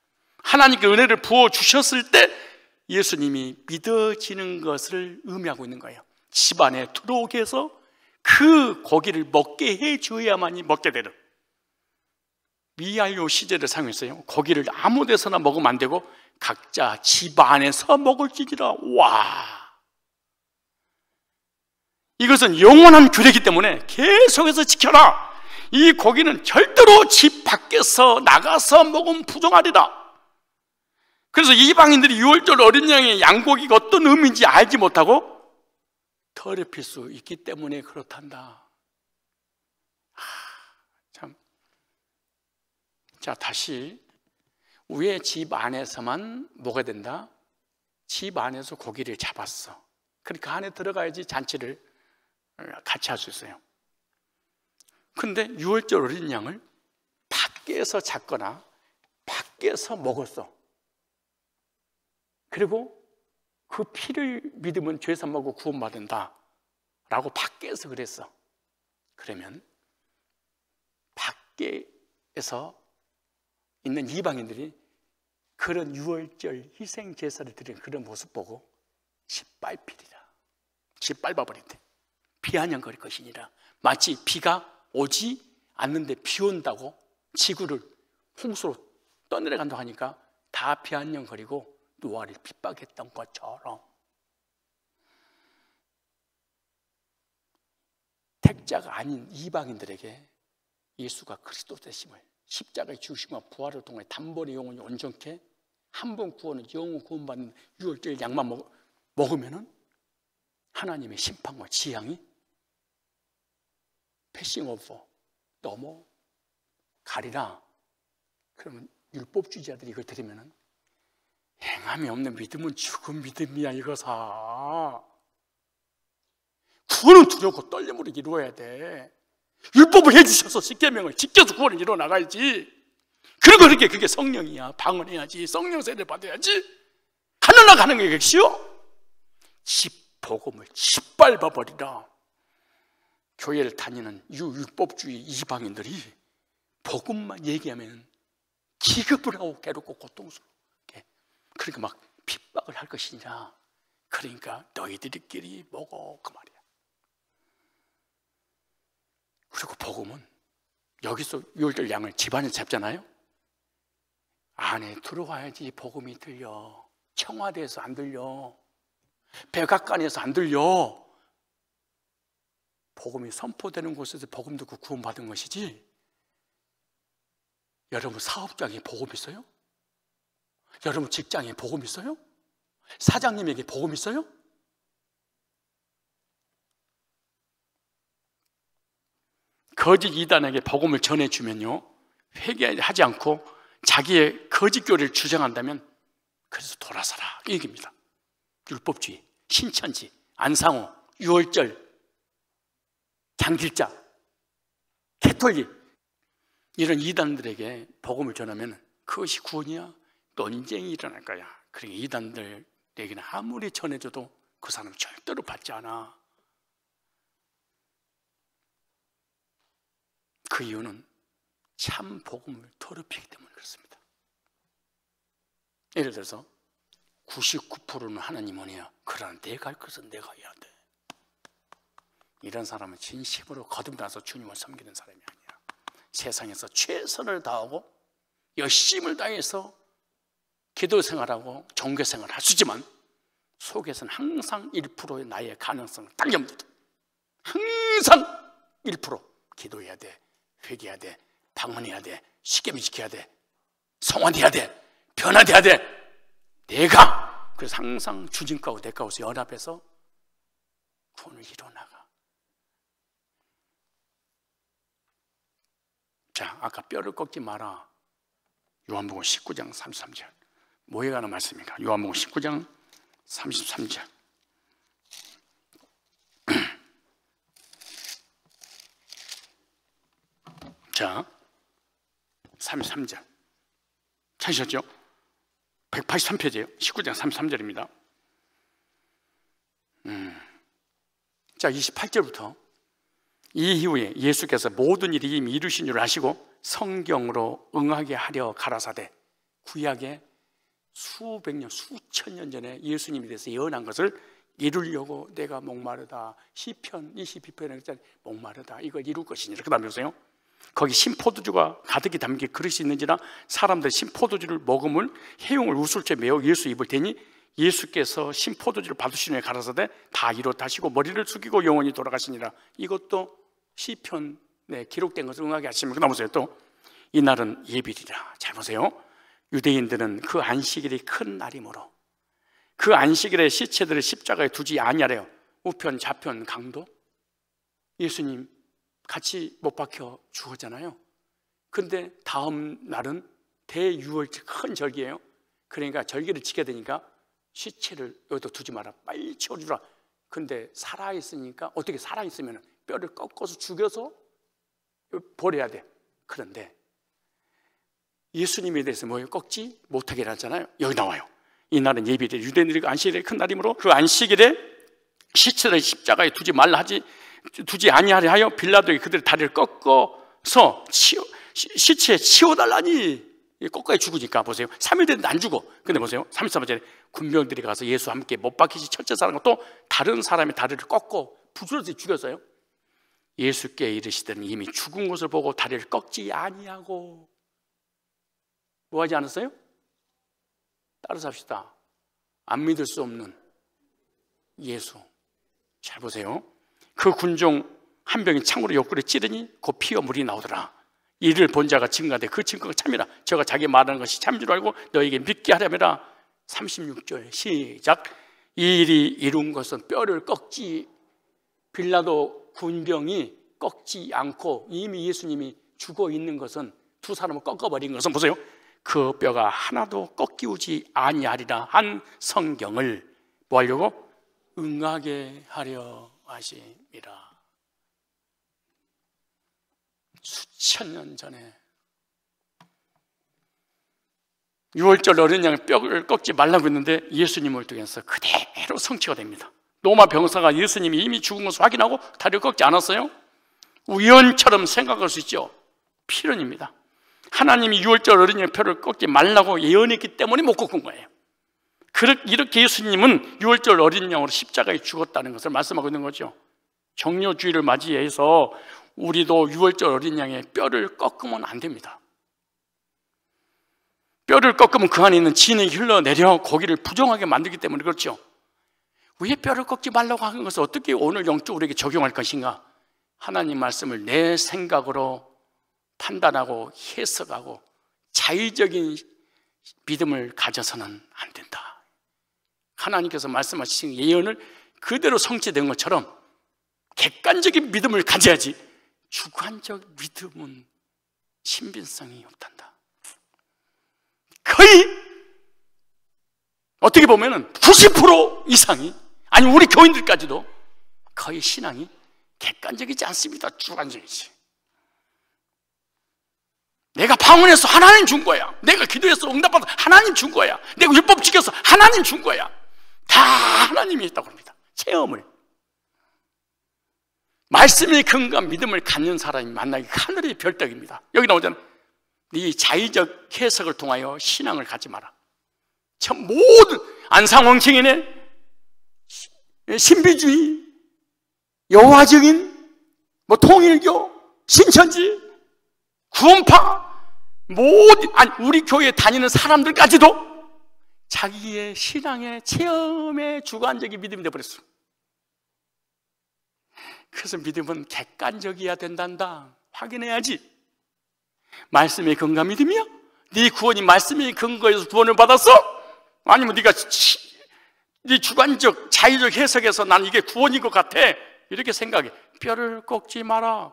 하나님께 은혜를 부어주셨을 때 예수님이 믿어지는 것을 의미하고 있는 거예요. 집 안에 들어오게 해서 그 고기를 먹게 해줘야만이 먹게 되는, 미알요 시제를 사용했어요. 고기를 아무 데서나 먹으면 안 되고 각자 집 안에서 먹을지니라. 와, 이것은 영원한 규례이기 때문에 계속해서 지켜라. 이 고기는 절대로 집 밖에서 나가서 먹으면 부정하리라. 그래서 이방인들이 유월절 어린 양의 양고기가 어떤 의미인지 알지 못하고 더럽힐 수 있기 때문에 그렇단다. 참. 자, 다시 왜 집 안에서만 먹어야 된다? 집 안에서 고기를 잡았어. 그러니까 안에 들어가야지 잔치를 같이 할 수 있어요. 근데 유월절 어린 양을 밖에서 잡거나 밖에서 먹었어. 그리고 그 피를 믿으면 죄 사함하고 구원받는다 라고 밖에서 그랬어. 그러면 밖에서 있는 이방인들이 그런 유월절 희생 제사를 드리는 그런 모습 보고 짓밟히리라. 짓밟아버린대. 비아냥거릴 것이니라. 마치 비가 오지 않는데 비 온다고 지구를 홍수로 떠내려간다고 하니까 다 비아냥거리고 노아를 핍박했던 것처럼 택자가 아닌 이방인들에게 예수가 그리스도 되심을, 십자가의 죽으심과 부활을 통해 단번에 영혼이 온전케 한 번 구원은 영원 구원받는 유월절 양만 먹으면은 하나님의 심판과 지향이 패싱 오버 넘어가리라. 그러면 율법주의자들이 이걸 들으면은 행함이 없는 믿음은 죽은 믿음이야. 이거사 구원은 두렵고 떨림으로 이루어야 돼. 율법을 해주셔서 십계명을 지켜서 구원을 이루어 나가야지. 그리고 그게 성령이야. 방언해야지. 성령 세례 받아야지. 하늘나라 가는 게 쉬워? 복음을 짓밟아버리라. 교회를 다니는 율법주의 이방인들이 복음만 얘기하면 기겁을 하고 괴롭고 고통스럽게, 그러니까 막 핍박을 할 것이니라. 그러니까 너희들끼리 먹어, 그 말이야. 그리고 복음은 여기서 유월절 양을 집안에 잡잖아요. 안에 들어와야지 복음이 들려. 청와대에서 안 들려. 백악관에서 안 들려. 복음이 선포되는 곳에서 복음 듣고 구원받은 것이지. 여러분 사업장에 복음 있어요? 여러분 직장에 복음 있어요? 사장님에게 복음 있어요? 거짓 이단에게 복음을 전해주면요, 회개하지 않고 자기의 거짓 교리를 주장한다면 그래서 돌아서라, 이 얘기입니다. 율법주의, 신천지, 안상호, 유월절, 장길자, 캐톨릭, 이런 이단들에게 복음을 전하면 그것이 구원이야? 논쟁이 일어날 거야. 그러니까 이단들에게는 아무리 전해줘도 그 사람 절대로 받지 않아. 그 이유는 참 복음을 더럽히기 때문에 그렇습니다. 예를 들어서 99%는 하나님 원이야. 그러나 내가 할 것은 내가 해야 돼. 이런 사람은 진심으로 거듭나서 주님을 섬기는 사람이 아니야. 세상에서 최선을 다하고 열심을 다해서 기도 생활하고 종교 생활을 할 수 있지만 속에서는 항상 1%의 나의 가능성을 딱 염두둔, 항상 1% 기도해야 돼, 회개해야 돼, 방언해야 돼, 십계명 지켜야 돼, 성화돼야 돼, 변화돼야 돼. 내가 그래서 항상 주님과고 내가고 연합해서 구원을 이뤄나가. 자, 아까 뼈를 꺾지 마라. 요한복음 19장 33절. 뭐에 관한 말씀입니까? 요한복음 19장 33절. 자, 33절 찾으셨죠? 183페이지예요. 19장 33절입니다. 자, 28절부터 이 이후에 예수께서 모든 일이 이미 이루신 줄 아시고 성경으로 응하게 하려 가라사대. 구약에 수백 년, 수천 년 전에 예수님에 대해서 예언한 것을 이루려고 내가 목마르다. 시편 22편에 목마르다. 이걸 이룰 것이니. 그 다음에 보세요. 거기 신포도주가 가득히 담긴 그릇이 있는지라 사람들이 신포도주를 먹음을 해용을 우술채 메어 예수 입을 테니 예수께서 신포도주를 받으시는 가라사대 다 이뤘다 하시고 머리를 숙이고 영원히 돌아가시니라. 이것도 시편에 기록된 것을 응하게 하시면 그 다음 보세요. 또 이날은 예비리라. 잘 보세요. 유대인들은 그 안식일이 큰 날이므로 그 안식일에 시체들을 십자가에 두지 아니하래요. 우편, 좌편, 강도 예수님 같이 못 박혀 죽었잖아요. 근데 다음 날은 대유월절 큰 절기예요. 그러니까 절기를 지켜야 되니까 시체를 여기다 두지 마라. 빨리 치워주라. 근데 살아있으니까 어떻게 살아있으면 뼈를 꺾어서 죽여서 버려야 돼. 그런데 예수님에 대해서 뭐예요? 꺾지 못하게 하잖아요. 여기 나와요. 이날은 예비일에 유대인들이 안식일에 큰 날이므로 그 안식일에 시체를 십자가에 두지 말라 하지 두지 아니하려 하여 빌라도에게 그들의 다리를 꺾어서 시체에 치워달라니. 꺾어야 죽으니까 보세요. 3일 됐는데 안 죽어. 근데 보세요. 33절에 군병들이 가서 예수와 함께 못 박히시 첫째 사람과 또 다른 사람의 다리를 꺾고 부스러지 죽였어요. 예수께 이르시더니 이미 죽은 것을 보고 다리를 꺾지 아니하고 뭐 하지 않았어요? 따라서 합시다. 안 믿을 수 없는 예수. 잘 보세요. 그 군종 한 병이 창으로 옆구리에 찌르니 곧 피와 물이 나오더라. 이를 본 자가 증거하되 그 증거가 참이라. 저가 자기 말하는 것이 참인 줄 알고 너에게 믿게 하려면라. 36절 시작. 이 일이 이룬 것은 뼈를 꺾지 빌라도 군병이 꺾지 않고 이미 예수님이 죽어 있는 것은 두 사람을 꺾어버린 것은 보세요. 그 뼈가 하나도 꺾이우지 아니하리라 한 성경을 뭐 하려고? 응하게 하려 하심이라. 수천 년 전에 유월절 어린 양의 뼈를 꺾지 말라고 했는데 예수님을 통해서 그대로 성취가 됩니다. 로마 병사가 예수님이 이미 죽은 것을 확인하고 다리를 꺾지 않았어요? 우연처럼 생각할 수 있죠. 필연입니다. 하나님이 유월절 어린 양의 뼈를 꺾지 말라고 예언했기 때문에 못 꺾은 거예요. 이렇게 예수님은 유월절 어린 양으로 십자가에 죽었다는 것을 말씀하고 있는 거죠. 정료주의를 맞이해서 우리도 유월절 어린 양의 뼈를 꺾으면 안 됩니다. 뼈를 꺾으면 그 안에 있는 진이 흘러내려 고기를 부정하게 만들기 때문에 그렇죠. 왜 뼈를 꺾지 말라고 하는 것을 어떻게 오늘 영적으로 우리에게 적용할 것인가? 하나님 말씀을 내 생각으로 판단하고 해석하고 자의적인 믿음을 가져서는 안 된다. 하나님께서 말씀하신 예언을 그대로 성취된 것처럼 객관적인 믿음을 가져야지 주관적 믿음은 신빙성이 없단다. 거의 어떻게 보면 90% 이상이, 아니 우리 교인들까지도 거의 신앙이 객관적이지 않습니다. 주관적이지. 내가 방언해서 하나님 준 거야. 내가 기도해서 응답받아서 하나님 준 거야. 내가 율법 지켜서 하나님 준 거야. 다 하나님이 했다고 합니다. 체험을. 말씀의 근거한 믿음을 갖는 사람이 만나기 하늘의 별떡입니다. 여기 나오잖아요. 네 자의적 해석을 통하여 신앙을 갖지 마라. 참 모든 안상홍청이네, 신비주의, 여호와 증인, 통일교, 신천지, 구원파, 모든 우리 교회에 다니는 사람들까지도 자기의 신앙의 체험의 주관적인 믿음이 되어버렸어. 그래서 믿음은 객관적이어야 된단다. 확인해야지. 말씀의 근거 믿음이야? 네 구원이 말씀의 근거에서 구원을 받았어? 아니면 네가 네 주관적 자의적 해석에서 난 이게 구원인 것 같아 이렇게 생각해. 뼈를 꺾지 마라.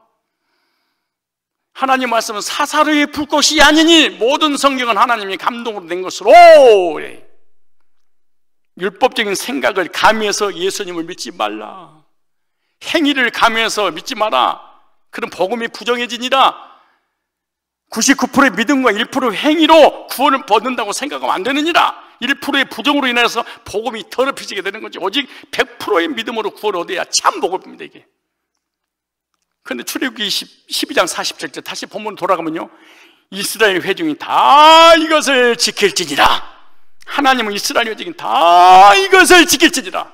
하나님 말씀은 사사로이 불꽃이 아니니 모든 성경은 하나님이 감동으로 낸 것으로. 율법적인 생각을 가미해서 예수님을 믿지 말라. 행위를 가미해서 믿지 마라. 그럼 복음이 부정해지니라. 99%의 믿음과 1%의 행위로 구원을 받는다고 생각하면 안 되느니라. 1%의 부정으로 인해서 복음이 더럽혀지게 되는 거지. 오직 100%의 믿음으로 구원을 얻어야 참 복음입니다, 이게. 그런데 출애굽기 12장 47절 다시 본문으로 돌아가면요, 이스라엘 회중이 다 이것을 지킬지니라. 하나님은 이스라엘 회중이 다 이것을 지킬지니라.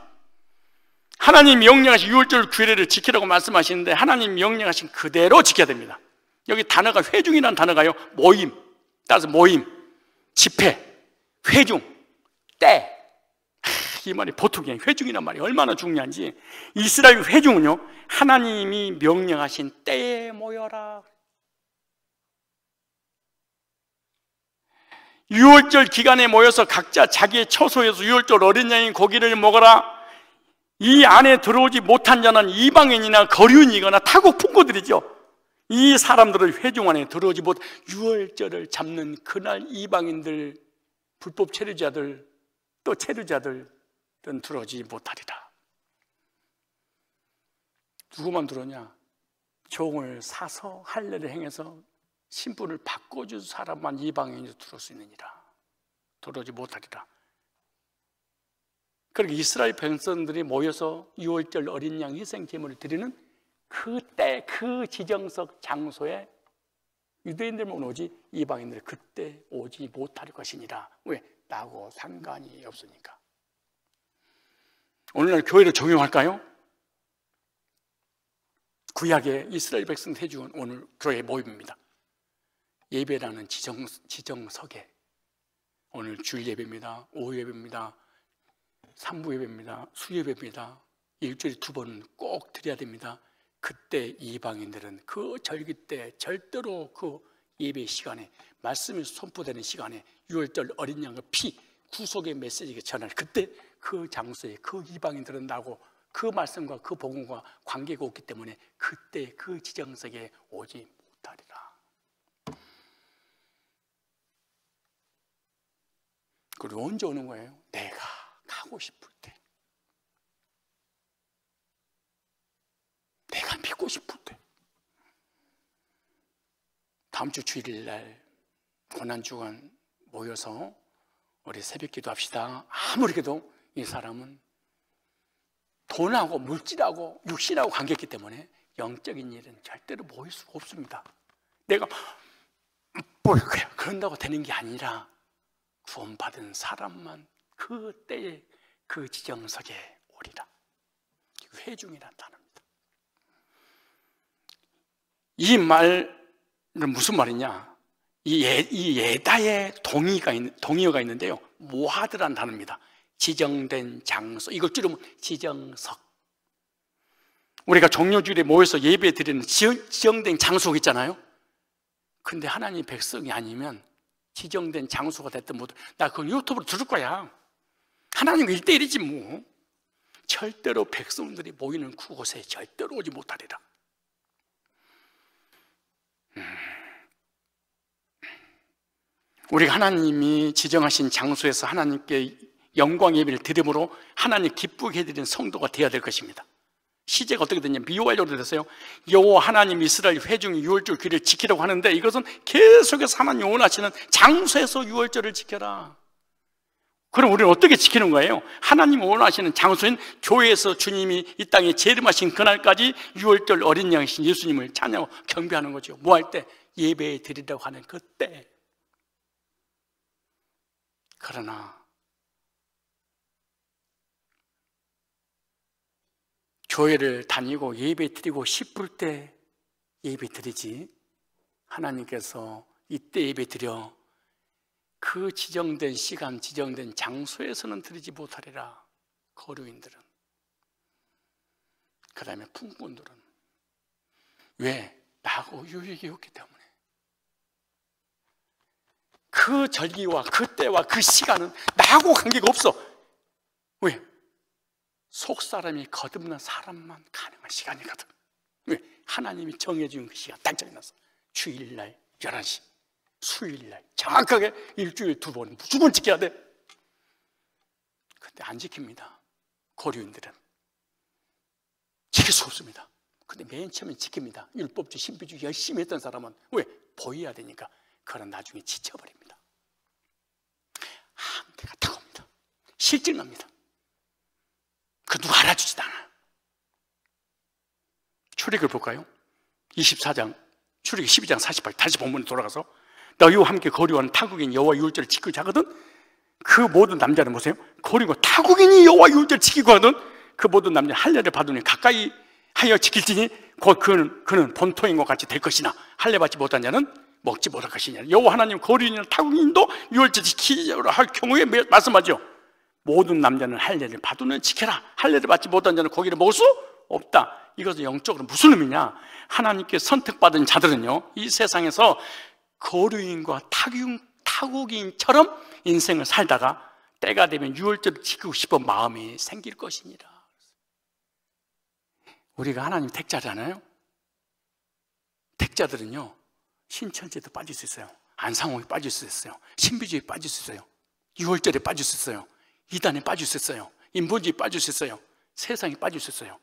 하나님 명령하신 유월절 규례를 지키라고 말씀하시는데 하나님 명령하신 그대로 지켜야 됩니다. 여기 단어가 회중이라는 단어가요, 모임, 따라서 모임, 집회, 회중, 때. 이 말이 보통이 아니에요. 회중이란 말이 얼마나 중요한지. 이스라엘 회중은요, 하나님이 명령하신 때에 모여라. 유월절 기간에 모여서 각자 자기의 처소에서 유월절 어린 양의 고기를 먹어라. 이 안에 들어오지 못한 자는 이방인이나 거류인이거나 타국 풍고들이죠. 이 사람들은 회중 안에 들어오지 못, 유월절을 잡는 그날 이방인들, 불법 체류자들, 또 체류자들은 들어오지 못하리라. 누구만 들어오냐? 종을 사서 할례를 행해서 신분을 바꿔준 사람만 이방인이 들어올 수 있느니라. 들어오지 못하리라. 그러니까 이스라엘 백성들이 모여서 유월절 어린 양 희생 제물을 드리는 그때 그 지정석 장소에 유대인들만 오지 이방인들이 그때 오지 못할 것이니라. 왜? 나하고 상관이 없으니까. 오늘날 교회를 적용할까요? 구약의 이스라엘 백성 회중은 오늘 교회 모임입니다. 예배라는 지정석에 오늘 주일 예배입니다, 오후 예배입니다, 3부 예배입니다, 수예배입니다. 일주일에 2번은 꼭 드려야 됩니다. 그때 이방인들은 그 절기 때 절대로 그 예배 시간에, 말씀이 선포되는 시간에 유월절 어린 양의 피, 구속의 메시지가 전할 그때 그 장소에 그 이방인들은 나고 그 말씀과 그 복음과 관계가 없기 때문에 그때 그 지정석에 오지 못하리라. 그리고 언제 오는 거예요? 내가 가고 싶을 때, 내가 믿고 싶을 때. 다음 주 주일날 고난주간 모여서 우리 새벽 기도합시다. 아무리 그래도 이 사람은 돈하고 물질하고 육신하고 관계했기 때문에 영적인 일은 절대로 모일 수가 없습니다. 내가 뭘 그런다고 되는 게 아니라 구원받은 사람만 그 때에 그 지정석에 오리라. 회중이란 단어입니다. 이 말은 무슨 말이냐? 이 예다의 동의어가 있는데요, 모하드란 단어입니다. 지정된 장소, 이걸 줄이면 지정석. 우리가 종료주일에 모여서 예배 드리는 지정된 장소가 있잖아요. 근데 하나님 백성이 아니면 지정된 장소가 됐든 뭐든 나 그걸 유튜브로 들을 거야. 하나님과 1대1이지 뭐. 절대로 백성들이 모이는 그곳에 절대로 오지 못하리라. 우리가 하나님이 지정하신 장소에서 하나님께 영광 예배를 드림으로 하나님 기쁘게 해드리는 성도가 되어야 될 것입니다. 시제가 어떻게 되냐면 미완료로 됐어요. 여호와 하나님 이스라엘 회중이 유월절 규례를 지키라고 하는데 이것은 계속해서 하나님 원하시는 장소에서 유월절을 지켜라. 그럼 우리는 어떻게 지키는 거예요? 하나님 원하시는 장소인 교회에서 주님이 이 땅에 재림하신 그날까지 유월절 어린 양이신 예수님을 찬양하고 경배하는 거죠. 뭐 할 때? 예배 드리라고 하는 그때. 그러나 교회를 다니고 예배 드리고 싶을 때 예배 드리지, 하나님께서 이때 예배 드려 그 지정된 시간, 지정된 장소에서는 드리지 못하리라. 거류인들은. 그 다음에 풍꾼들은. 왜? 나하고 유익이 없기 때문에. 그 절기와 그 때와 그 시간은 나하고 관계가 없어. 왜? 속사람이 거듭난 사람만 가능한 시간이거든. 왜? 하나님이 정해준 그 시간 딱 정해놨어. 주일날 11시, 수요일날 정확하게 일주일에 2번 무조건 지켜야 돼. 근데 안 지킵니다. 고려인들은 지킬 수 없습니다. 근데 맨 처음에 지킵니다. 율법주, 신비주 열심히 했던 사람은 왜? 보여야 되니까. 그러나 나중에 지쳐버립니다. 한계가 딱 옵니다. 실증납니다. 그 누가 알아주지도 않아요. 출애굽을 볼까요? 24장, 출애굽 12장 48, 다시 본문에 돌아가서 너희와 함께 거류하는 타국인 여호와 유월절을 지키고자 하거든 그 모든 남자는 보세요. 거류고 타국인이 여호와 유월절을 지키고 하거든 그 모든 남자는 할례를 받으니 가까이 하여 지킬지니 곧 그는 본토인과 같이 될 것이나 할례 받지 못한 자는 먹지 못할 것이냐. 여호와 하나님 거류인이나 타국인도 유월절 지키려고 할 경우에 말씀하죠. 모든 남자는 할례를 받으면 지켜라. 할례를 받지 못한 자는 고기를 먹을 수 없다. 이것은 영적으로 무슨 의미냐? 하나님께 선택받은 자들은요, 이 세상에서 거류인과 타국인처럼 인생을 살다가 때가 되면 유월절을 지키고 싶은 마음이 생길 것이니라. 우리가 하나님 택자잖아요. 택자들은요, 신천지에도 빠질 수 있어요. 안상홍에 빠질 수 있어요. 신비주의에 빠질 수 있어요. 유월절에 빠질 수 있어요. 이단에 빠질 수 있어요. 인본주의에 빠질 수 있어요. 세상에 빠질 수 있어요.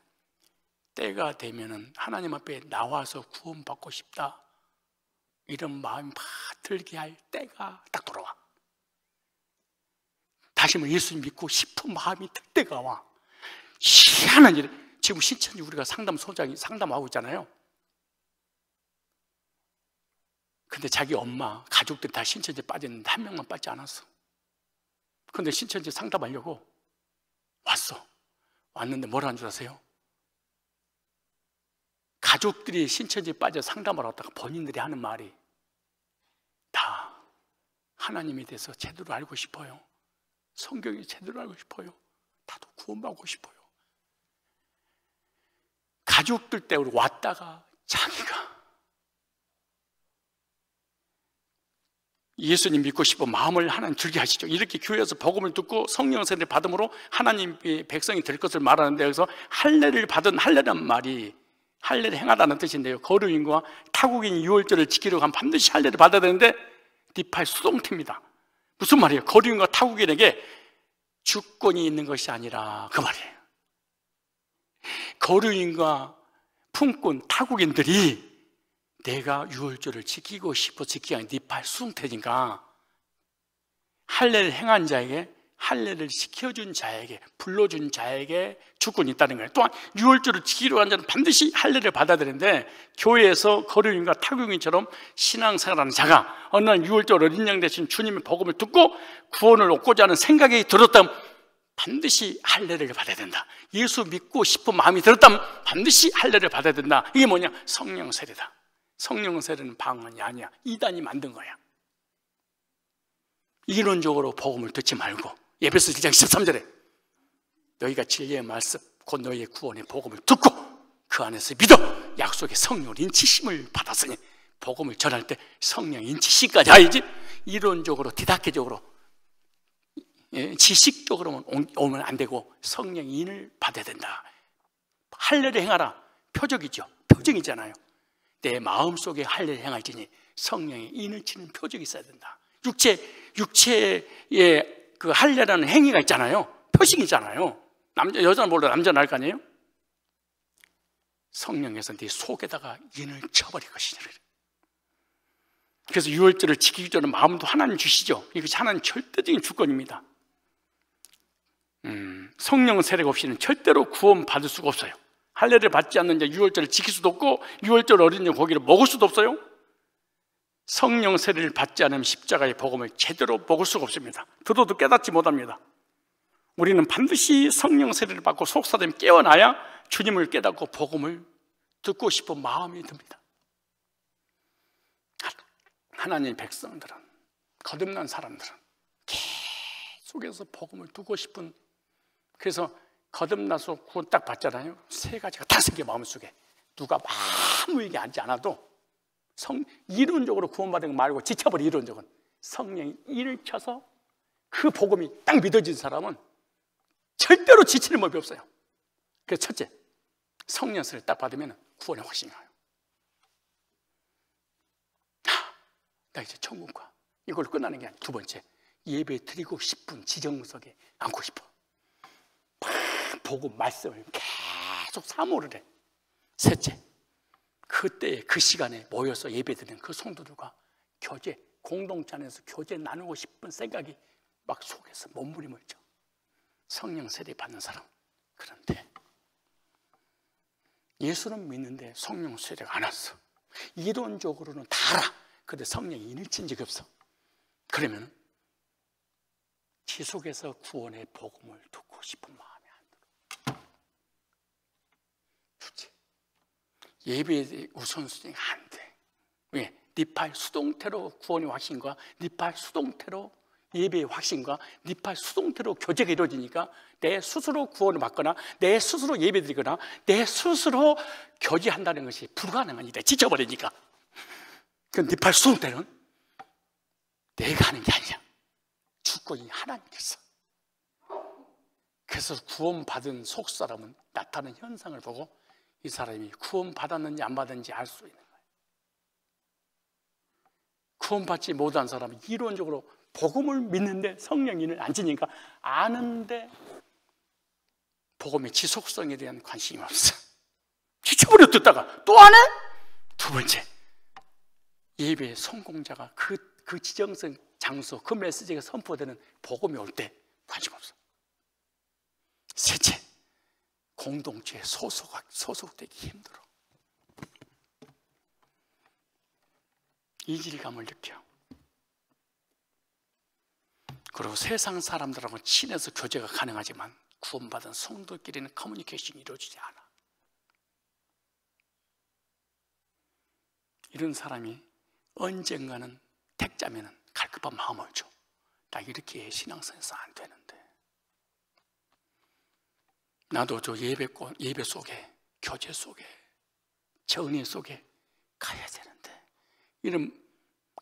때가 되면은 하나님 앞에 나와서 구원받고 싶다, 이런 마음이 막 들게 할 때가 딱 돌아와. 다시 한번 예수님 믿고 싶은 마음이 들 때가 와. 희한한 일. 지금 신천지 우리가 상담소장이 상담하고 있잖아요. 근데 자기 엄마, 가족들이 다 신천지에 빠졌는데 한 명만 빠지지 않았어. 근데 신천지 상담하려고 왔어. 왔는데 뭐라는 줄 아세요? 가족들이 신천지에 빠져 상담하러 왔다가 본인들이 하는 말이 다 하나님에 대해서 제대로 알고 싶어요. 성경이 제대로 알고 싶어요. 나도 구원받고 싶어요. 가족들 때문에 왔다가 자기가 예수님 믿고 싶은 마음을 하나님 들게 하시죠. 이렇게 교회에서 복음을 듣고 성령 세례를 받음으로 하나님의 백성이 될 것을 말하는데, 여기서 할례를 받은, 할례란 말이 할례를 행하다는 뜻인데요, 거류인과 타국인 유월절을 지키려고 하면 반드시 할례를 받아야 되는데 디팔 수동태입니다. 무슨 말이에요? 거류인과 타국인에게 주권이 있는 것이 아니라 그 말이에요. 거류인과 품꾼 타국인들이 내가 유월절을 지키고 싶어 지키기 아니라 니팔 수동태니까 할례를 행한 자에게, 할례를 지켜준 자에게, 불러준 자에게 주권이 있다는 거예요. 또한 유월절을 지키려고 하는 자는 반드시 할례를 받아야 되는데, 교회에서 거류인과 타국인처럼 신앙생활하는 자가 어느 날 유월절 어린 양 대신 주님의 복음을 듣고 구원을 얻고자 하는 생각이 들었다면 반드시 할례를 받아야 된다. 예수 믿고 싶은 마음이 들었다면 반드시 할례를 받아야 된다. 이게 뭐냐? 성령 세례다. 성령 세례는 방언이 아니야. 이단이 만든 거야. 이론적으로 복음을 듣지 말고 에베소 1장 13절에 너희가 진리의 말씀 곧 너희의 구원의 복음을 듣고 그 안에서 믿어 약속의 성령 인치심을 받았으니, 복음을 전할 때 성령 인치심까지 해야지. 이론적으로 디다케적으로 지식적으로만 오면 안 되고 성령 인을 받아야 된다. 할례를 행하라. 표적이죠. 표징이잖아요. 내 마음속에 할례를 행할지니 성령의 인을 치는 표적이 있어야 된다. 육체의 그 할례라는 행위가 있잖아요. 표식이잖아요. 남자, 여자는 몰라 남자는 알 거 아니에요? 성령에서 네 속에다가 인을 쳐버릴 것이니. 그래서 유월절을 지키기 전에 마음도 하나님 주시죠. 이것이 하나님 절대적인 주권입니다. 성령 세례가 없이는 절대로 구원 받을 수가 없어요. 할례를 받지 않는 자 유월절을 지킬 수도 없고 유월절 어린 양 고기를 먹을 수도 없어요. 성령 세례를 받지 않으면 십자가의 복음을 제대로 먹을 수가 없습니다. 들어도 깨닫지 못합니다. 우리는 반드시 성령 세례를 받고 속사됨 깨어나야 주님을 깨닫고 복음을 듣고 싶은 마음이 듭니다. 하나님의 백성들은, 거듭난 사람들은 계속해서 복음을 듣고 싶은, 그래서 거듭나서 구원 딱 받잖아요. 세 가지가 다 생겨 마음속에. 누가 아무 얘기 하지 않아도 이론적으로 구원받은 거 말고 지켜버려. 이론적은 성령이 일을 쳐서 그 복음이 딱 믿어진 사람은 절대로 지치는 법이 없어요. 그래서 첫째, 성령 세례를 딱 받으면 구원의 확신이 와요. 나 이제 천국 가. 이걸로 끝나는 게 아니에요. 두 번째, 예배 드리고 싶은 지정석에 앉고 싶어. 보고 말씀을 계속 사모를 해. 셋째, 그때 그 시간에 모여서 예배드리는 그 성도들과 교제, 공동체 안에서 교제 나누고 싶은 생각이 막 속에서 몸부림을쳐. 성령 세례 받는 사람. 그런데 예수는 믿는데 성령 세례가 안 왔어. 이론적으로는 다 알아. 근데 성령이 일친 적이 없어. 그러면 지속해서 구원의 복음을 듣고 싶은 마음이 안 들어. 둘째, 예배의 우선순위가 안 돼. 왜? 니팔 수동태로 구원의 확신과 니팔 수동태로 예배의 확신과 니팔 수동태로 교제가 이루어지니까 내 스스로 구원을 받거나 내 스스로 예배드리거나 내 스스로 교제한다는 것이 불가능한 일이야. 지쳐버리니까. 그 니팔 수동태는 내가 하는 게 아니야. 주권이 하나님께서. 그래서 구원받은 속사람은 나타나는 현상을 보고 이 사람이 구원받았는지 안 받았는지 알 수 있는 거예요. 구원받지 못한 사람은 이론적으로 복음을 믿는데 성령인을 안 지니까 아는데 복음의 지속성에 대한 관심이 없어. 지쳐버려 듣다가 또 안 해? 두 번째, 예배의 성공자가 그 지정성 장소, 그 메시지가 선포되는 복음이 올 때 관심 없어. 셋째, 공동체에 소속되기 힘들어. 이질감을 느껴. 그리고 세상 사람들하고 친해서 교제가 가능하지만 구원받은 성도끼리는 커뮤니케이션이 이루어지지 않아. 이런 사람이 언젠가는 택자면은 갈급한 마음을 줘. 나 이렇게 신앙생활에서 안 되는데. 나도 저 예배 속에, 교제 속에, 정의 속에 가야 되는데 이런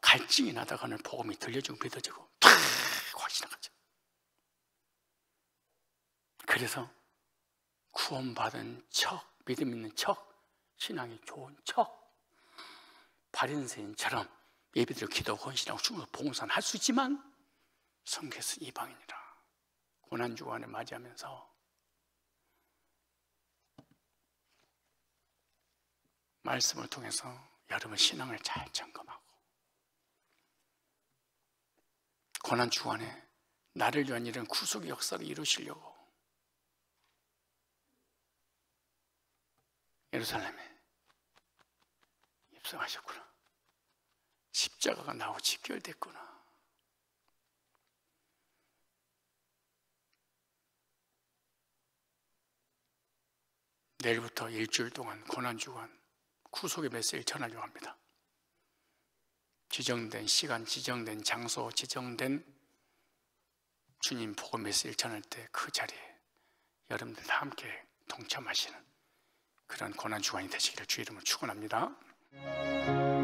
갈증이 나다가는 복음이 들려지고 믿어지고 탁 확신하죠. 그래서 구원받은 척, 믿음 있는 척, 신앙이 좋은 척, 바리새인처럼 예배드리고 기도하고 헌신하고 충분히 봉사는 할 수 있지만 성경에서 이방인이라 고난주간을 맞이하면서 말씀을 통해서 여러분 신앙을 잘 점검하고 고난주간에 나를 위한 이런 구속의 역사를 이루시려고 예루살렘에 입성하셨구나. 십자가가 나하고 직결됐구나. 내일부터 일주일 동안 고난주간 구속의 메시지를 전하려고 합니다. 지정된 시간, 지정된 장소, 지정된 주님 복음 메시지를 전할 때 그 자리에 여러분들 다 함께 동참하시는 그런 고난주간이 되시기를 주의 이름으로 축원합니다.